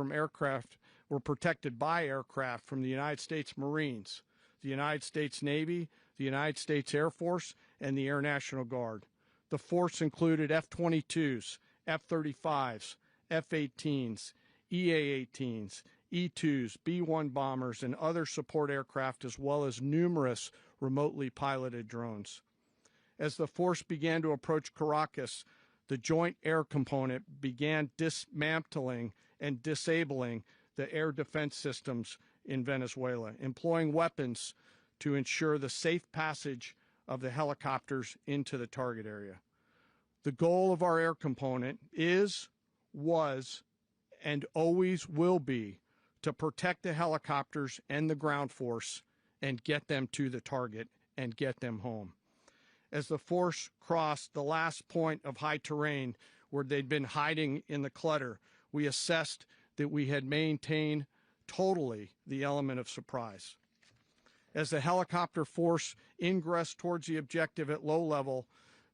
by aircraft from the United States Marines, the United States Navy, the United States Air Force, and the Air National Guard. The force included F-22s, F-35s, F-18s, EA-18s, E-2s, B-1 bombers, and other support aircraft, as well as numerous remotely piloted drones. As the force began to approach Caracas, the Joint Air Component began dismantling and disabling the air defense systems in Venezuela, employing weapons to ensure the safe passage of the helicopters into the target area. The goal of our air component is, was, and always will be to protect the helicopters and the ground force and get them to the target and get them home. As the force crossed the last point of high terrain where they'd been hiding in the clutter, we assessed that we had maintained totally the element of surprise. As the helicopter force ingressed towards the objective at low level,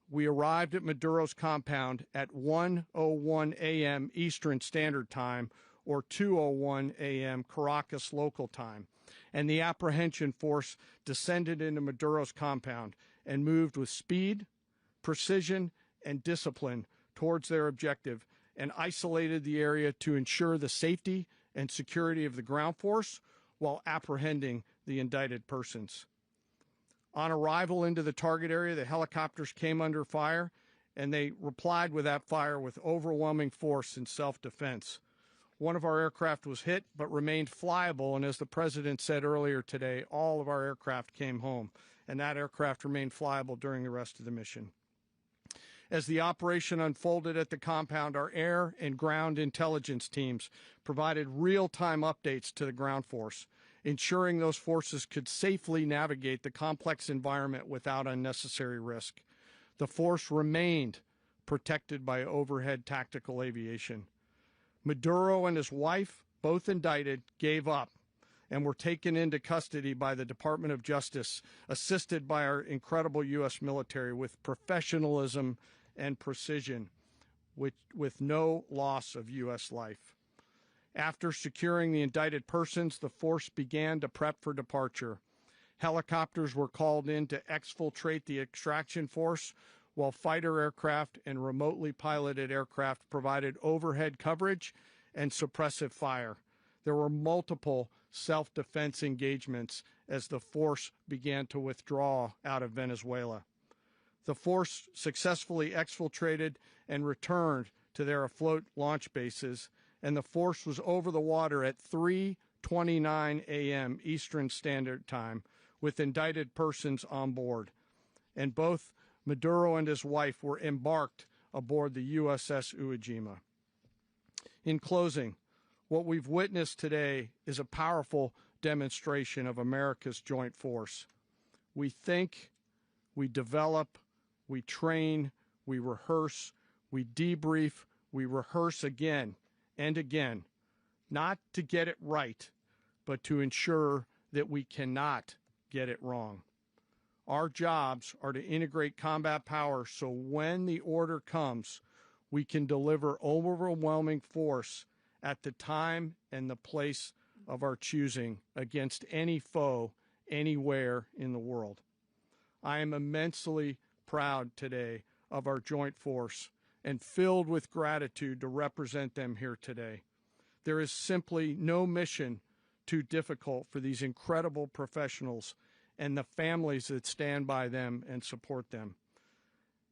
we arrived at Maduro's compound at 1:01 a.m. Eastern Standard Time, or 2:01 a.m. Caracas local time, and the apprehension force descended into Maduro's compound and moved with speed, precision, and discipline towards their objective and isolated the area to ensure the safety and security of the ground force while apprehending the indicted persons. On arrival into the target area, the helicopters came under fire, and they replied with that fire with overwhelming force in self-defense. One of our aircraft was hit but remained flyable, and as the President said earlier today, all of our aircraft came home, and that aircraft remained flyable during the rest of the mission. As the operation unfolded at the compound, our air and ground intelligence teams provided real-time updates to the ground force, ensuring those forces could safely navigate the complex environment without unnecessary risk. The force remained protected by overhead tactical aviation. Maduro and his wife, both indicted, gave up and were taken into custody by the Department of Justice, assisted by our incredible U.S. military with professionalism and precision, with no loss of U.S. life. After securing the indicted persons, the force began to prep for departure. Helicopters were called in to exfiltrate the extraction force, while fighter aircraft and remotely piloted aircraft provided overhead coverage and suppressive fire. There were multiple self-defense engagements as the force began to withdraw out of Venezuela. The force successfully exfiltrated and returned to their afloat launch bases, and the force was over the water at 3:29 a.m. Eastern Standard Time with indicted persons on board. And both Maduro and his wife were embarked aboard the USS Iwo Jima. In closing, what we've witnessed today is a powerful demonstration of America's joint force. We think, we develop, we train, we rehearse, we debrief, we rehearse again and again, not to get it right, but to ensure that we cannot get it wrong. Our jobs are to integrate combat power so when the order comes, we can deliver overwhelming force at the time and the place of our choosing against any foe anywhere in the world. I am immensely proud today of our joint force and filled with gratitude to represent them here today. There is simply no mission too difficult for these incredible professionals and the families that stand by them and support them.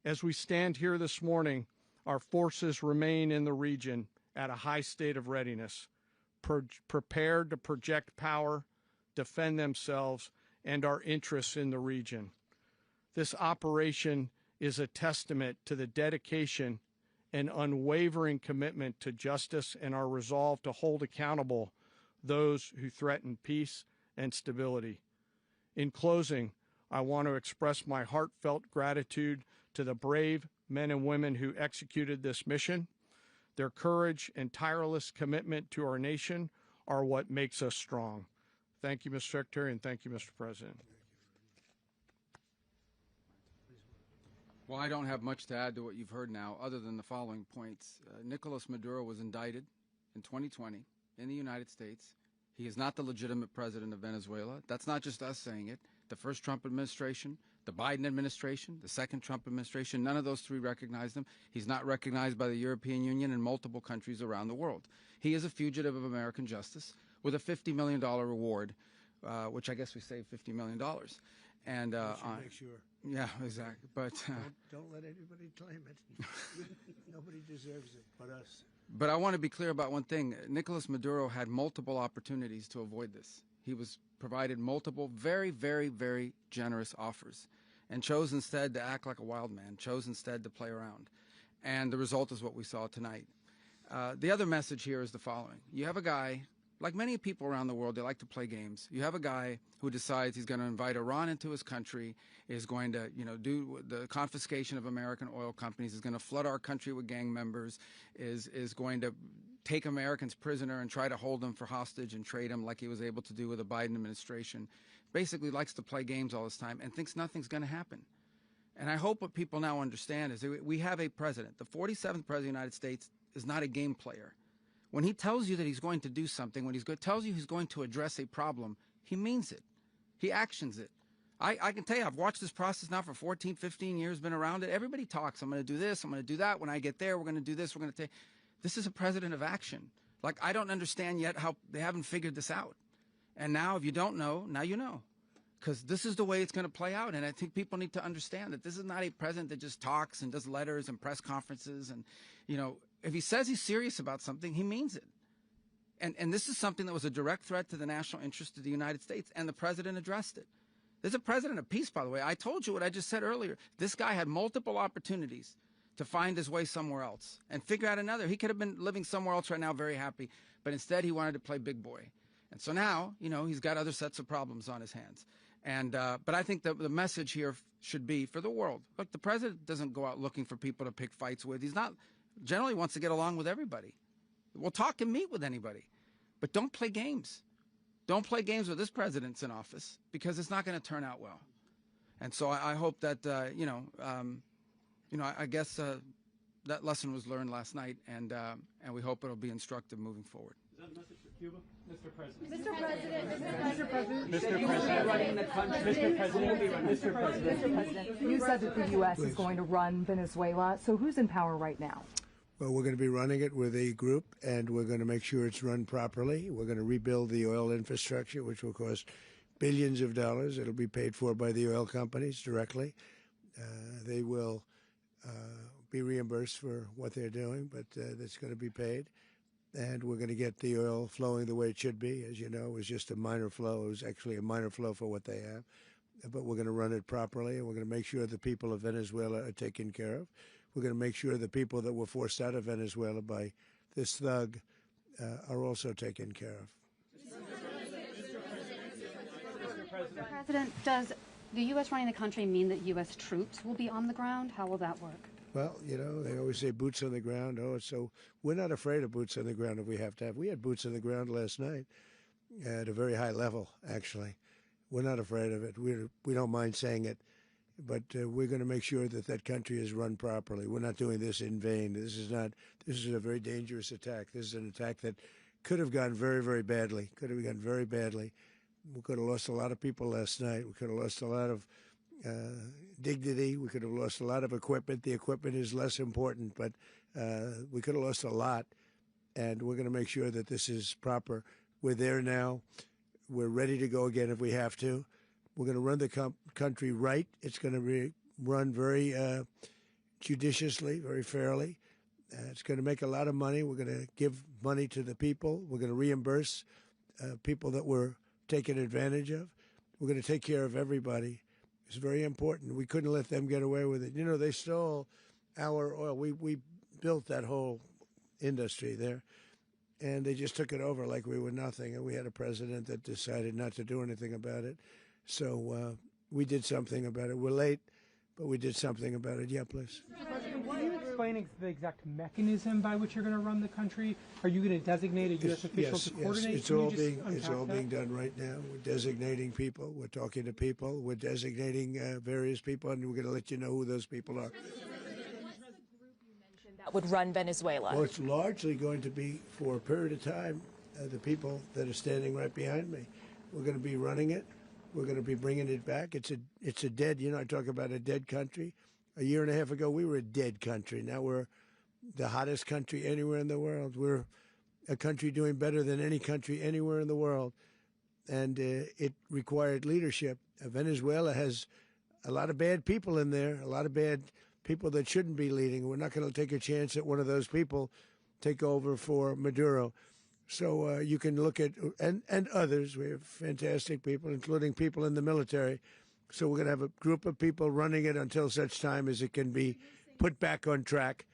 As we stand here this morning, our forces remain in the region at a high state of readiness, prepared to project power, defend themselves, and our interests in the region. This operation is a testament to the dedication and unwavering commitment to justice and our resolve to hold accountable those who threaten peace and stability. In closing, I want to express my heartfelt gratitude to the brave men and women who executed this mission. Their courage and tireless commitment to our nation are what makes us strong. Thank you, Mr. Secretary, and thank you, Mr. President. Well, I don't have much to add to what you've heard now, other than the following points. Nicolas Maduro was indicted in 2020 in the United States. He is not the legitimate president of Venezuela. That's not just us saying it. The first Trump administration, The Biden administration, the second Trump administration, none of those three recognized him. He's not recognized by the European Union and multiple countries around the world. He is a fugitive of American justice with a $50 million reward, which I guess we saved $50 million. And make sure. Yeah, exactly. But don't let anybody claim it. Nobody deserves it but us. But I want to be clear about one thing. Nicolas Maduro had multiple opportunities to avoid this. He was provided multiple very, very, very generous offers and chose instead to act like a wild man, chose instead to play around. And the result is what we saw tonight. The other message here is the following. You have a guy, like many people around the world, they like to play games. You have a guy who decides he's going to invite Iran into his country, is going to, do the confiscation of American oil companies, is going to flood our country with gang members, is going to take Americans prisoner and try to hold them for hostage and trade them like he was able to do with the Biden administration. Basically likes to play games all this time and thinks nothing's going to happen. And I hope what people now understand is that we have a president. The 47th president of the United States is not a game player. When he tells you that he's going to do something, when tells you he's going to address a problem, he means it. He actions it. I can tell you, I've watched this process now for 14, 15 years, been around it. Everybody talks. I'm going to do this. I'm going to do that. When I get there, we're going to do this. We're going to take. This is a president of action. Like, I don't understand yet how they haven't figured this out. And now, if you don't know, now you know. Because this is the way it's going to play out. And I think people need to understand that this is not a president that just talks and does letters and press conferences. And, if he says he's serious about something, he means it. And this is something that was a direct threat to the national interest of the United States, and the president addressed it. There's a president of peace, by the way. I told you what I just said earlier. This guy had multiple opportunities to find his way somewhere else and figure out another. He could have been living somewhere else right now very happy, but instead he wanted to play big boy. And so now, he's got other sets of problems on his hands. And but I think the message here should be for the world. Look, the president doesn't go out looking for people to pick fights with. He's not generally wants to get along with everybody. We'll talk and meet with anybody, but don't play games. Don't play games with this president's in office, because it's not going to turn out well. And so I hope that I guess that lesson was learned last night, and we hope it'll be instructive moving forward. Is that a message for Cuba, Mr. President? Mr. President, Mr. President, running the country. Mr. President, you said that the U.S. is going to run Venezuela. So who's in power right now? Well, we're going to be running it with a group, and we're going to make sure it's run properly. We're going to rebuild the oil infrastructure, which will cost billions of dollars. It'll be paid for by the oil companies directly. They will be reimbursed for what they're doing, but that's going to be paid. And we're going to get the oil flowing the way it should be. As you know, it was just a minor flow. It was actually a minor flow for what they have. But we're going to run it properly, and we're going to make sure the people of Venezuela are taken care of. We're going to make sure the people that were forced out of Venezuela by this thug are also taken care of. Mr. President, does the U.S. running the country mean that U.S. troops will be on the ground? How will that work? Well, they always say boots on the ground. So we're not afraid of boots on the ground if we have to have. We had boots on the ground last night at a very high level, actually. We're not afraid of it. We don't mind saying it. But we're going to make sure that that country is run properly. We're not doing this in vain. This is a very dangerous attack. This is an attack that could have gone very, very badly. Could have gone very badly. We could have lost a lot of people last night. We could have lost a lot of dignity. We could have lost a lot of equipment. The equipment is less important, but we could have lost a lot. And we're going to make sure that this is proper. We're there now. We're ready to go again if we have to. We're going to run the country right. It's going to be run very judiciously, very fairly. It's going to make a lot of money. We're going to give money to the people. We're going to reimburse people that were taken advantage of. We're going to take care of everybody. It's very important. We couldn't let them get away with it. They stole our oil. We built that whole industry there, and they just took it over like we were nothing. And we had a president that decided not to do anything about it. So we did something about it. We're late, but we did something about it. Yeah, please. President, can you explain the exact mechanism by which you're going to run the country? Are you going to designate a U.S. official to coordinate? Yes, it's all being done right now. We're designating people. We're talking to people. We're designating various people, and we're going to let you know who those people are. That would run Venezuela. Well, it's largely going to be, for a period of time, the people that are standing right behind me. We're going to be running it. We're going to be bringing it back. It's a dead, I talk about a dead country. A year and a half ago, we were a dead country. Now we're the hottest country anywhere in the world. We're a country doing better than any country anywhere in the world. And it required leadership. Venezuela has a lot of bad people in there, a lot of bad people that shouldn't be leading. We're not going to take a chance that one of those people take over for Maduro. So you can look at, and others, we have fantastic people, including people in the military. So we're going to have a group of people running it until such time as it can be put back on track,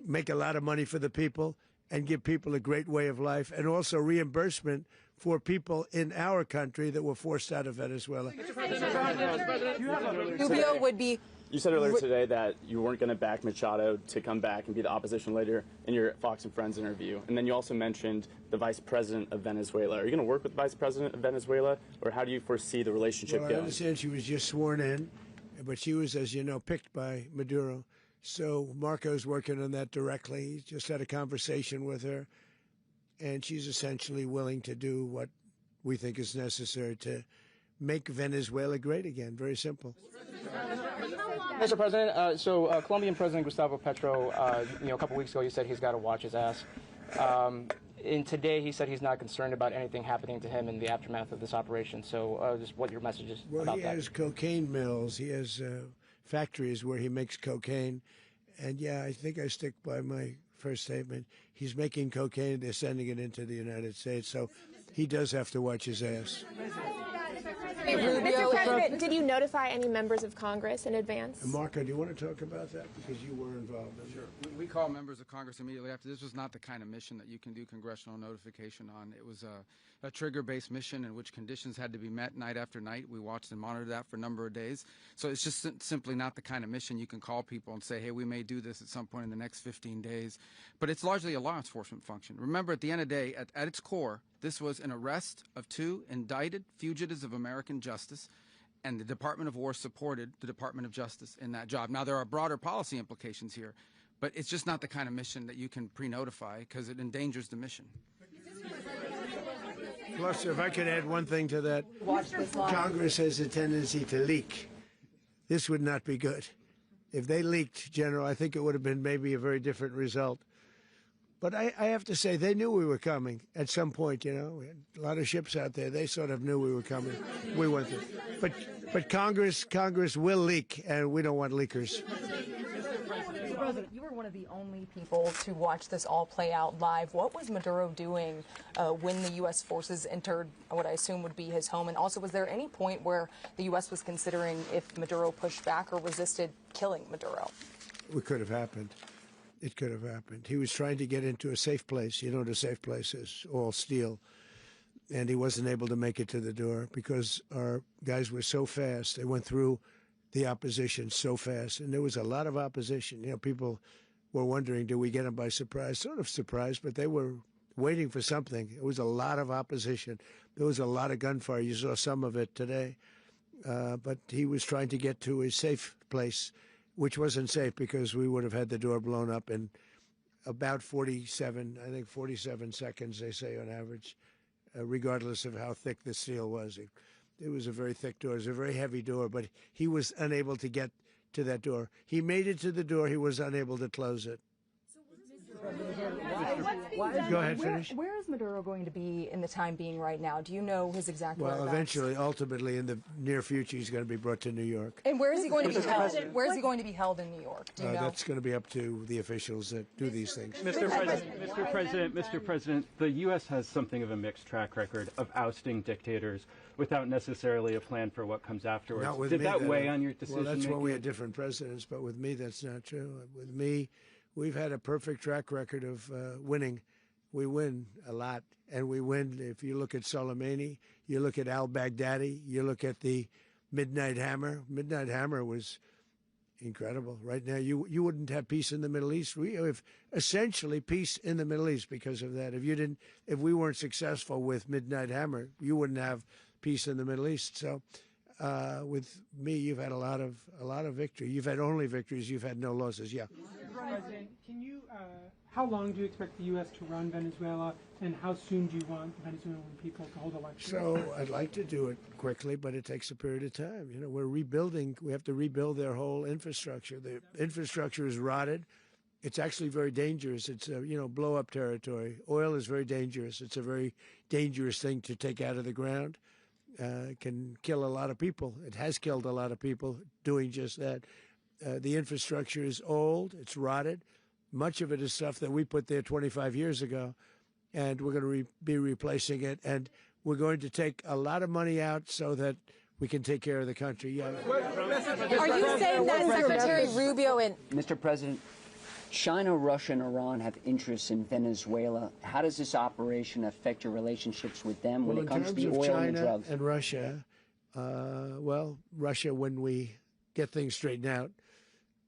make a lot of money for the people, and give people a great way of life, and also reimbursement for people in our country that were forced out of Venezuela. Rubio would be. You said earlier today that you weren't going to back Machado to come back and be the opposition leader in your Fox and Friends interview. And then you also mentioned the vice president of Venezuela. Are you going to work with the vice president of Venezuela, or how do you foresee the relationship going? I understand she was just sworn in, but she was, as you know, picked by Maduro. So Marco's working on that directly. He just had a conversation with her, and she's essentially willing to do what we think is necessary to make Venezuela great again. Very simple. Mr. President, Colombian President Gustavo Petro, a couple weeks ago, you said he's got to watch his ass. And today he said he's not concerned about anything happening to him in the aftermath of this operation. So just what your message is about that. Well, he has cocaine mills. He has factories where he makes cocaine. And, yeah, I think I stick by my first statement. He's making cocaine. They're sending it into the United States. So he does have to watch his ass. Mr. President, did you notify any members of Congress in advance? Marco, do you want to talk about that? Because you were involved in it. Sure. We call members of Congress immediately after. This was not the kind of mission that you can do congressional notification on. It was a trigger-based mission in which conditions had to be met night after night. We watched and monitored that for a number of days. So it's just simply not the kind of mission you can call people and say, hey, we may do this at some point in the next 15 days. But it's largely a law enforcement function. Remember, at the end of the day, at its core, this was an arrest of 2 indicted fugitives of American justice, and the Department of War supported the Department of Justice in that job. Now, there are broader policy implications here, but it's just not the kind of mission that you can pre-notify because it endangers the mission. Plus, if I could add one thing to that, Congress has a tendency to leak. This would not be good. If they leaked, General, I think it would have been maybe a very different result. But I have to say, they knew we were coming at some point, We had a lot of ships out there. They sort of knew we were coming. We went there. But Congress will leak, and we don't want leakers. President, you were one of the only people to watch this all play out live. What was Maduro doing when the U.S. forces entered what I assume would be his home? And also, was there any point where the U.S. was considering if Maduro pushed back or resisted killing Maduro? It could have happened. It could have happened. He was trying to get into a safe place. You know what a safe place is, all steel. And he wasn't able to make it to the door because our guys were so fast. They went through the opposition so fast. And there was a lot of opposition. People were wondering, do we get them by surprise? Sort of surprised, but they were waiting for something. It was a lot of opposition. There was a lot of gunfire. You saw some of it today. But he was trying to get to a safe place, which wasn't safe because we would have had the door blown up in about 47 seconds, they say on average, regardless of how thick the steel was. It was a very thick door. It was a very heavy door, but he was unable to get to that door. He made it to the door. He was unable to close it. Go ahead, finish. Where is Maduro going to be in the time being right now? Do you know his exact whereabouts? Well, eventually, ultimately, in the near future, he's going to be brought to New York. And where is he going to be held? Where is he going to be held in New York? Do you know? That's going to be up to the officials that do these things. Mr. President, the U.S. has something of a mixed track record of ousting dictators without necessarily a plan for what comes afterwards. Did that weigh on your decision? Well, that's when we had different presidents, but with me, that's not true. With me, we've had a perfect track record of winning. We win a lot, and we win. If you look at Soleimani, you look at al-Baghdadi, you look at the Midnight Hammer. Midnight Hammer was incredible. Right now, you wouldn't have peace in the Middle East. We have essentially peace in the Middle East because of that. If we weren't successful with Midnight Hammer, you wouldn't have peace in the Middle East. So, with me, you've had a lot of victory. You've had only victories. You've had no losses. Yeah. President, can you How long do you expect the U.S. to run Venezuela, and how soon do you want the Venezuelan people to hold elections? So I'd like to do it quickly, but it takes a period of time. You know, we're rebuilding. We have to rebuild their whole infrastructure. The infrastructure is rotted. It's actually very dangerous. It's blow-up territory. Oil is very dangerous. It's a very dangerous thing to take out of the ground. It can kill a lot of people. It has killed a lot of people doing just that. The infrastructure is old. It's rotted. Much of it is stuff that we put there 25 years ago, and we're going to be replacing it. And we're going to take a lot of money out so that we can take care of the country. Yeah. Are you saying that Secretary Rubio and Mr. President, China, Russia, and Iran have interests in Venezuela? How does this operation affect your relationships with them when it comes to the oil and the drugs? And Russia, Russia when we get things straightened out.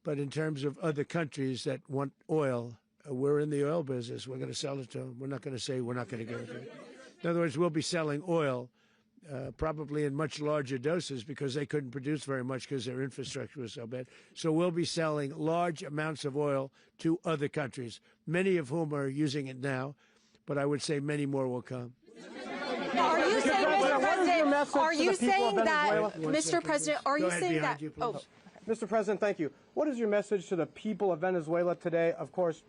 But in terms of other countries that want oil, we're in the oil business. We're going to sell it to them. We're not going to say we're not going to give it to them. In other words, we'll be selling oil probably in much larger doses because they couldn't produce very much because their infrastructure was so bad. So we'll be selling large amounts of oil to other countries, many of whom are using it now, but I would say many more will come. Now, are you saying, Mr. President, are you saying that, Mr. President, are you saying that? Mr. President, thank you. What is your message to the people of Venezuela today? Of course,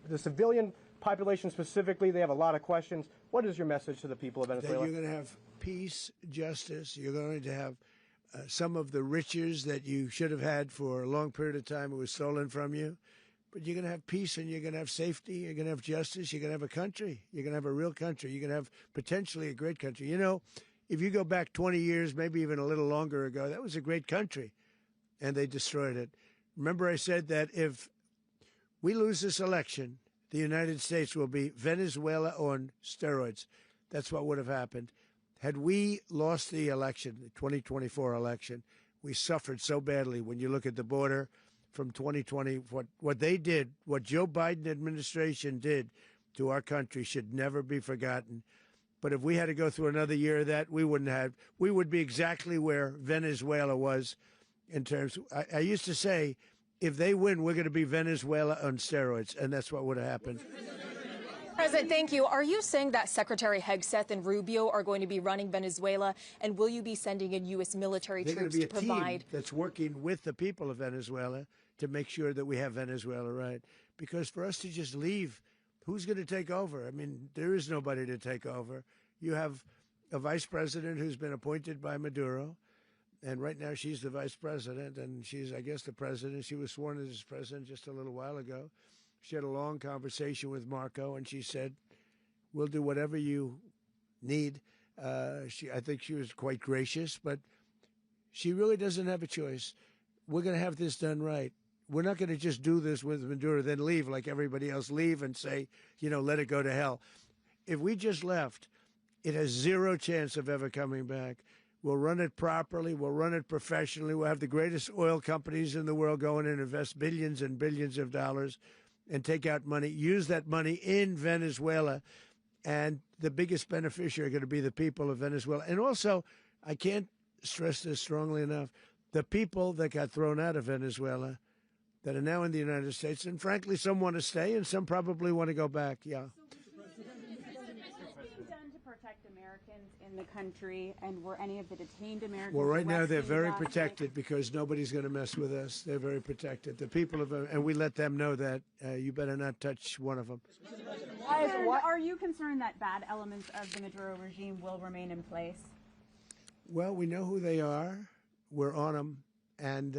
the civilian population specifically, they have a lot of questions. What is your message to the people of Venezuela? That you're going to have peace, justice. You're going to have some of the riches that you should have had for a long period of time. It was stolen from you. But you're going to have peace and you're going to have safety. You're going to have justice. You're going to have a country. You're going to have a real country. You're going to have potentially a great country. You know, if you go back 20 years, maybe even a little longer ago, that was a great country. And they destroyed it. Remember I said that if we lose this election, the United States will be Venezuela on steroids. That's what would have happened. Had we lost the election, the 2024 election, we suffered so badly. When you look at the border from 2020, what they did, what Joe Biden administration did to our country should never be forgotten. But if we had to go through another year of that, we would be exactly where Venezuela was in terms. I used to say, if they win, we're going to be Venezuela on steroids, and that's what would have happened. President, thank you. Are you saying that Secretary Hegseth and Rubio are going to be running Venezuela, and will you be sending in U.S. military troops to provide? Team that's working with the people of Venezuela to make sure that we have Venezuela right. Because for us to just leave, who's going to take over? I mean, there is nobody to take over. You have a vice president who's been appointed by Maduro. And right now she's the vice president, and she's, I guess, the president. She was sworn in as president just a little while ago. She had a long conversation with Marco, and she said, we'll do whatever you need. I think she was quite gracious, but she really doesn't have a choice. We're going to have this done right. We're not going to just do this with Maduro, then leave like everybody else, leave and say, let it go to hell. If we just left, it has zero chance of ever coming back. We'll run it properly. We'll run it professionally. We'll have the greatest oil companies in the world go in and invest billions and billions of dollars and take out money, use that money in Venezuela. And the biggest beneficiary are going to be the people of Venezuela. And also, I can't stress this strongly enough, the people that got thrown out of Venezuela that are now in the United States. And frankly, some want to stay and some probably want to go back. Yeah. In the country, and were any of the detained Americans? Well, right now they're very protected because nobody's going to mess with us. They're very protected. The people of, and we let them know that you better not touch one of them. Are you concerned that bad elements of the Maduro regime will remain in place? Well, we know who they are. We're on them, and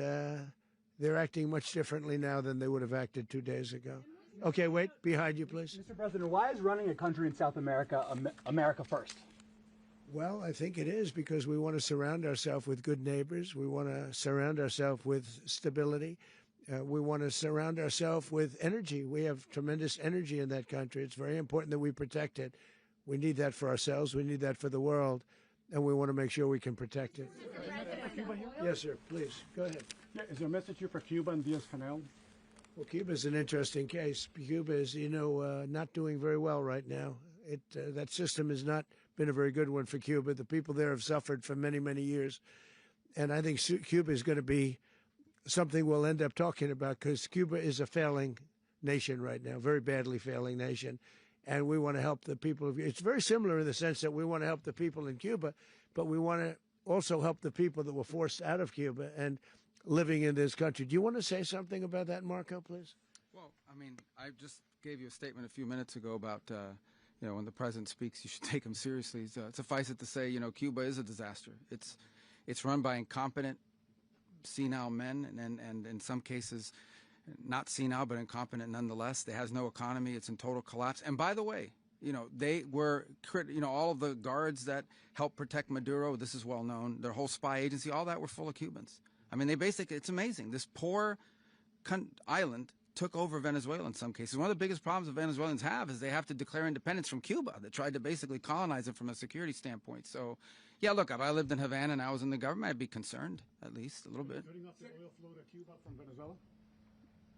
they're acting much differently now than they would have acted 2 days ago. Okay, wait, behind you, please. Mr. President, why is running a country in South America America first? Well, I think it is because we want to surround ourselves with good neighbors. We want to surround ourselves with stability. We want to surround ourselves with energy. We have tremendous energy in that country. It's very important that we protect it. We need that for ourselves. We need that for the world. And we want to make sure we can protect it. Yes, sir. Please, go ahead. Yeah, is there a message here for Cuba and Diaz-Canel? Well, Cuba is an interesting case. Cuba is, not doing very well right now. That system has not been a very good one for Cuba. The people there have suffered for many, many years. And I think Cuba is going to be something we'll end up talking about because Cuba is a failing nation right now, very badly failing nation. And we want to help the people of it's very similar in the sense that we want to help the people in Cuba, but we want to also help the people that were forced out of Cuba and living in this country. Do you want to say something about that, Marco, please? Well, I mean, I just gave you a statement a few minutes ago about, when the president speaks, you should take him seriously. Suffice it to say, Cuba is a disaster. It's run by incompetent, senile men, and in some cases, not senile, but incompetent nonetheless. It has no economy. It's in total collapse. And by the way, they were, all of the guards that helped protect Maduro, this is well known, their whole spy agency, all that were full of Cubans. I mean, it's amazing. This poor island took over Venezuela in some cases. One of the biggest problems the Venezuelans have is they have to declare independence from Cuba. They tried to basically colonize it from a security standpoint. So, yeah, look, if I lived in Havana and I was in the government, I'd be concerned, at least a little bit. Cutting off the oil flow to Cuba from Venezuela?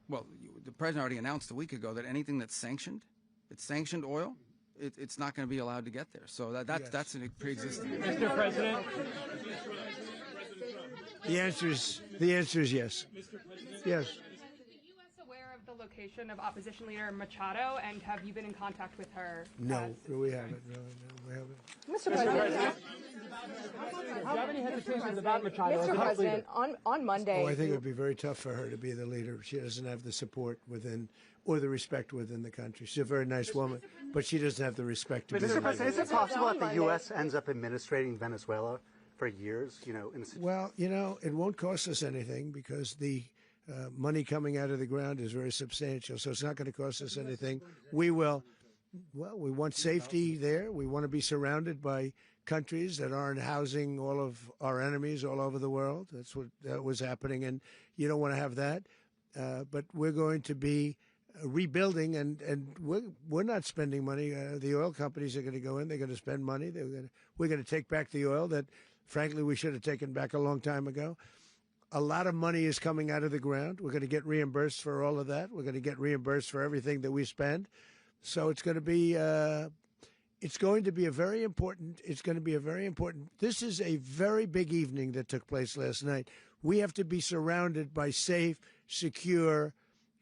Well, the president already announced a week ago that anything that's sanctioned, it's sanctioned oil, it's not going to be allowed to get there. So that's a pre-existing. Mr. President. The answer is yes. Yes. The location of opposition leader Machado, and have you been in contact with her? No, we haven't. No, we haven't. Mr. President. Do you have any hesitations about Machado? Mr. President, on Monday. Oh, I think it would be very tough for her to be the leader. She doesn't have the support within or the respect within the country. She's a very nice woman, but she doesn't have the respect to be the leader. Mr. President, is it possible that the U.S. ends up administrating Venezuela for years? Well, it won't cost us anything because the money coming out of the ground is very substantial, so it's not going to cost us anything. We want safety there. We want to be surrounded by countries that aren't housing all of our enemies all over the world. That's what was happening, and you don't want to have that. But we're going to be rebuilding, and we're not spending money. The oil companies are going to go in. They're going to spend money. We're going to take back the oil that, frankly, we should have taken back a long time ago. A lot of money is coming out of the ground. We're going to get reimbursed for all of that. We're going to get reimbursed for everything that we spend. So it's going to be a very important. This is a very big evening that took place last night. We have to be surrounded by safe, secure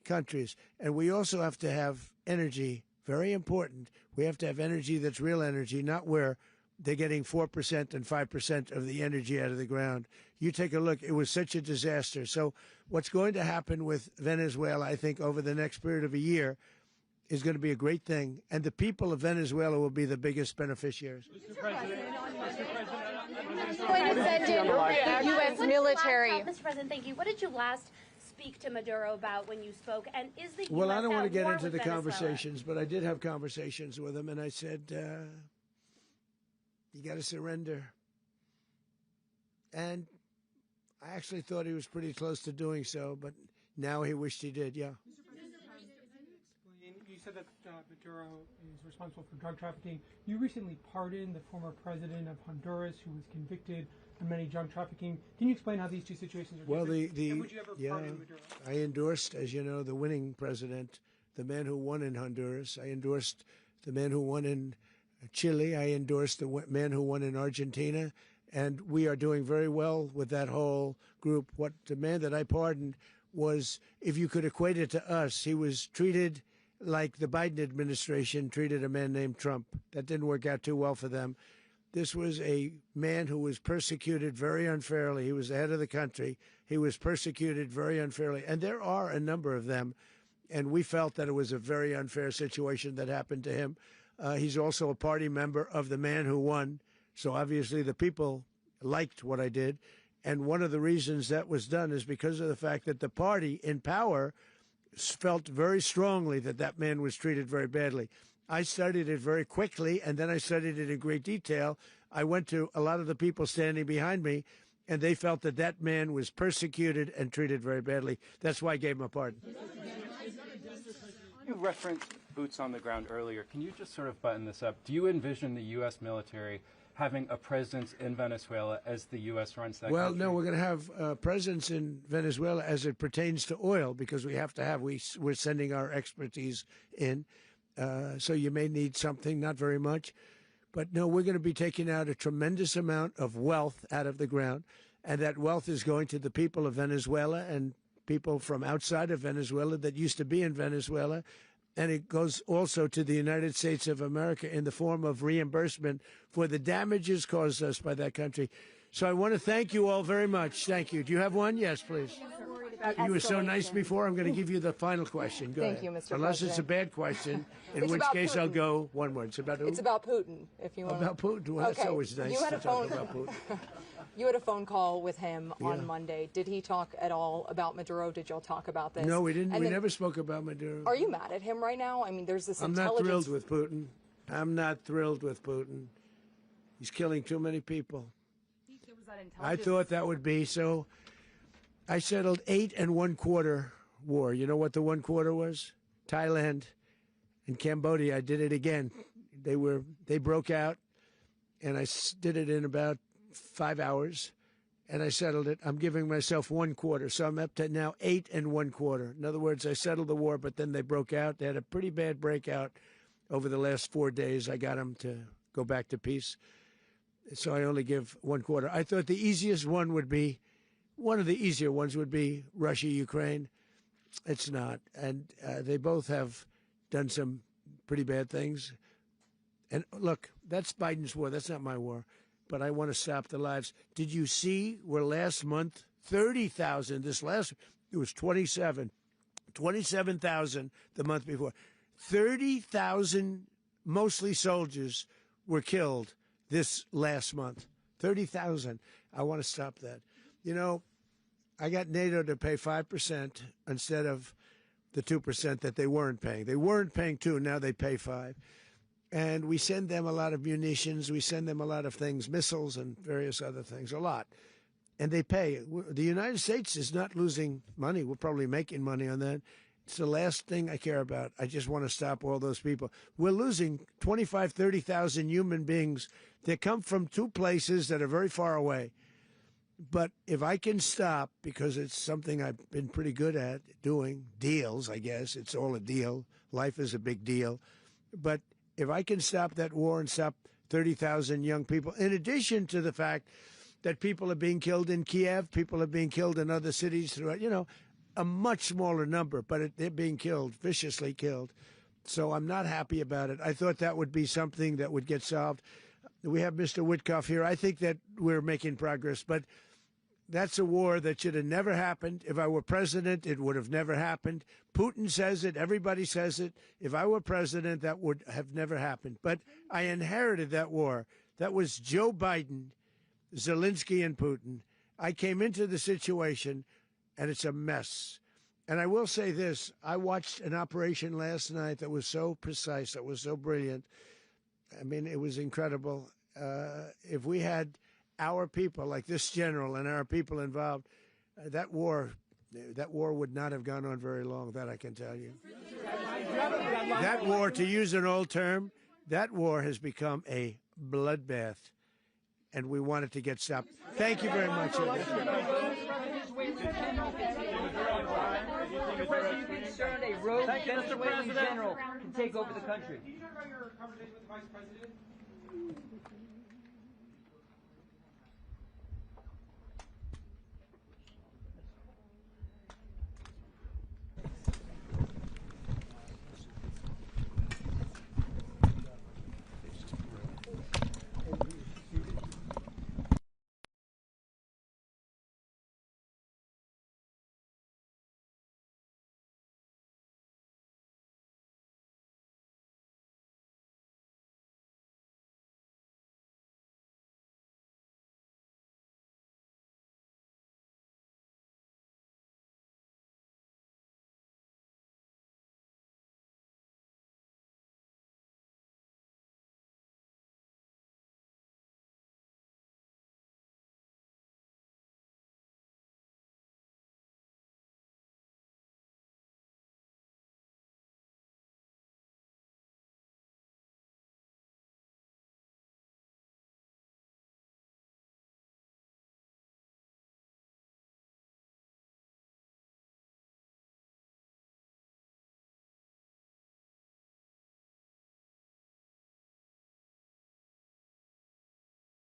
countries, and we also have to have energy. Very important. We have to have energy that's real energy, not where they're getting 4% and 5% of the energy out of the ground. You take a look. It was such a disaster. So what's going to happen with Venezuela, I think, over the next period of a year is going to be a great thing. And the people of Venezuela will be the biggest beneficiaries. Mr. President. Going to send in the U.S. military. Mr. President, thank you. What did you last speak to Maduro about when you spoke? And is the Well, U.S. I don't want to get into the Venezuela? conversations, but I did have conversations with him, and I said, you got to surrender. And I actually thought he was pretty close to doing so, but now he wished he did, yeah. You said that Maduro is responsible for drug trafficking. You recently pardoned the former president of Honduras who was convicted of many drug trafficking. Can you explain how these two situations are different? And would you ever pardon Maduro? I endorsed, as you know, the winning president, the man who won in Honduras. I endorsed the man who won in Chile. I endorsed the man who won in Argentina. And we are doing very well with that whole group. What the man that I pardoned was, if you could equate it to us, he was treated like the Biden administration treated a man named Trump. That didn't work out too well for them. This was a man who was persecuted very unfairly. He was the head of the country. He was persecuted very unfairly. And there are a number of them. And we felt that it was a very unfair situation that happened to him. He's also a party member of the man who won. So obviously the people liked what I did. And one of the reasons that was done is because of the fact that the party in power felt very strongly that that man was treated very badly. I studied it very quickly, and then I studied it in great detail. I went to a lot of the people standing behind me, and they felt that that man was persecuted and treated very badly. That's why I gave him a pardon. You referenced boots on the ground earlier. Can you just sort of button this up? Do you envision the U.S. military having a presence in Venezuela as the U.S. runs that country? No, we're going to have a presence in Venezuela as it pertains to oil, because we have to have, we're sending our expertise in. So you may need something, not very much. But no, we're going to be taking out a tremendous amount of wealth out of the ground. And that wealth is going to the people of Venezuela and people from outside of Venezuela that used to be in Venezuela. And it goes also to the United States of America in the form of reimbursement for the damages caused us by that country. So I want to thank you all very much. Thank you. Do you have one? Yes, please. You were so nice before. I'm going to give you the final question. Go Thank ahead. you, Mr. Unless President. it's a bad question, in It's which about case I'll Putin. go one word. It's about who? It's about Putin, if you want. About Putin. Well, that's always nice You had to a talk phone. about Putin. You had a phone call with him Yeah. on Monday. Did he talk at all about Maduro? Did y'all talk about this? No, we didn't. And We then, never spoke about Maduro. Are you mad at him right now? I mean, there's this I'm not intelligence. thrilled with Putin. I'm not thrilled with Putin. He's killing too many people. I thought that would be so. I settled 8 1/4 war. You know what the 1/4 was? Thailand and Cambodia. I did it again. They broke out, and I did it in about 5 hours, and I settled it. I'm giving myself 1/4, so I'm up to now 8 1/4. In other words, I settled the war, but then they broke out. They had a pretty bad breakout over the last 4 days. I got them to go back to peace. So I only give 1/4. I thought the easiest one would be, one of the easier ones would be Russia, Ukraine. It's not. And they both have done some pretty bad things. And look, that's Biden's war. That's not my war. But I want to stop the lives. Did you see where last month, 30,000, it was 27,000 the month before. 30,000, mostly soldiers, were killed this last month. 30,000. I want to stop that. You know, I got NATO to pay 5% instead of the 2% that they weren't paying. They weren't paying 2, now they pay 5. And we send them a lot of munitions. We send them a lot of things, missiles and various other things, a lot. And they pay. The United States is not losing money. We're probably making money on that. It's the last thing I care about. I just want to stop all those people. We're losing 25, 30,000 human beings that come from 2 places that are very far away. But if I can stop, because it's something I've been pretty good at doing, deals, I guess. It's all a deal. Life is a big deal. But if I can stop that war and stop 30,000 young people, in addition to the fact that people are being killed in Kiev, people are being killed in other cities throughout, a much smaller number, but they're being killed, viciously killed. So I'm not happy about it. I thought that would be something that would get solved. We have Mr. Witkoff here. I think that we're making progress, but that's a war that should have never happened. If I were president, it would have never happened. Putin says it. Everybody says it. If I were president, that would have never happened. But I inherited that war. That was Joe Biden, Zelensky, and Putin. I came into the situation, and it's a mess. And I will say this. I watched an operation last night that was so precise, that was so brilliant. I mean, it was incredible. If we had our people, like this general and our people involved, that war would not have gone on very long, that I can tell you. That war, to use an old term, that war has become a bloodbath, and we want it to get stopped. Thank you very much. Are you concerned a rogue Venezuelan general can take over the country? Can you talk about your conversation with the Vice President?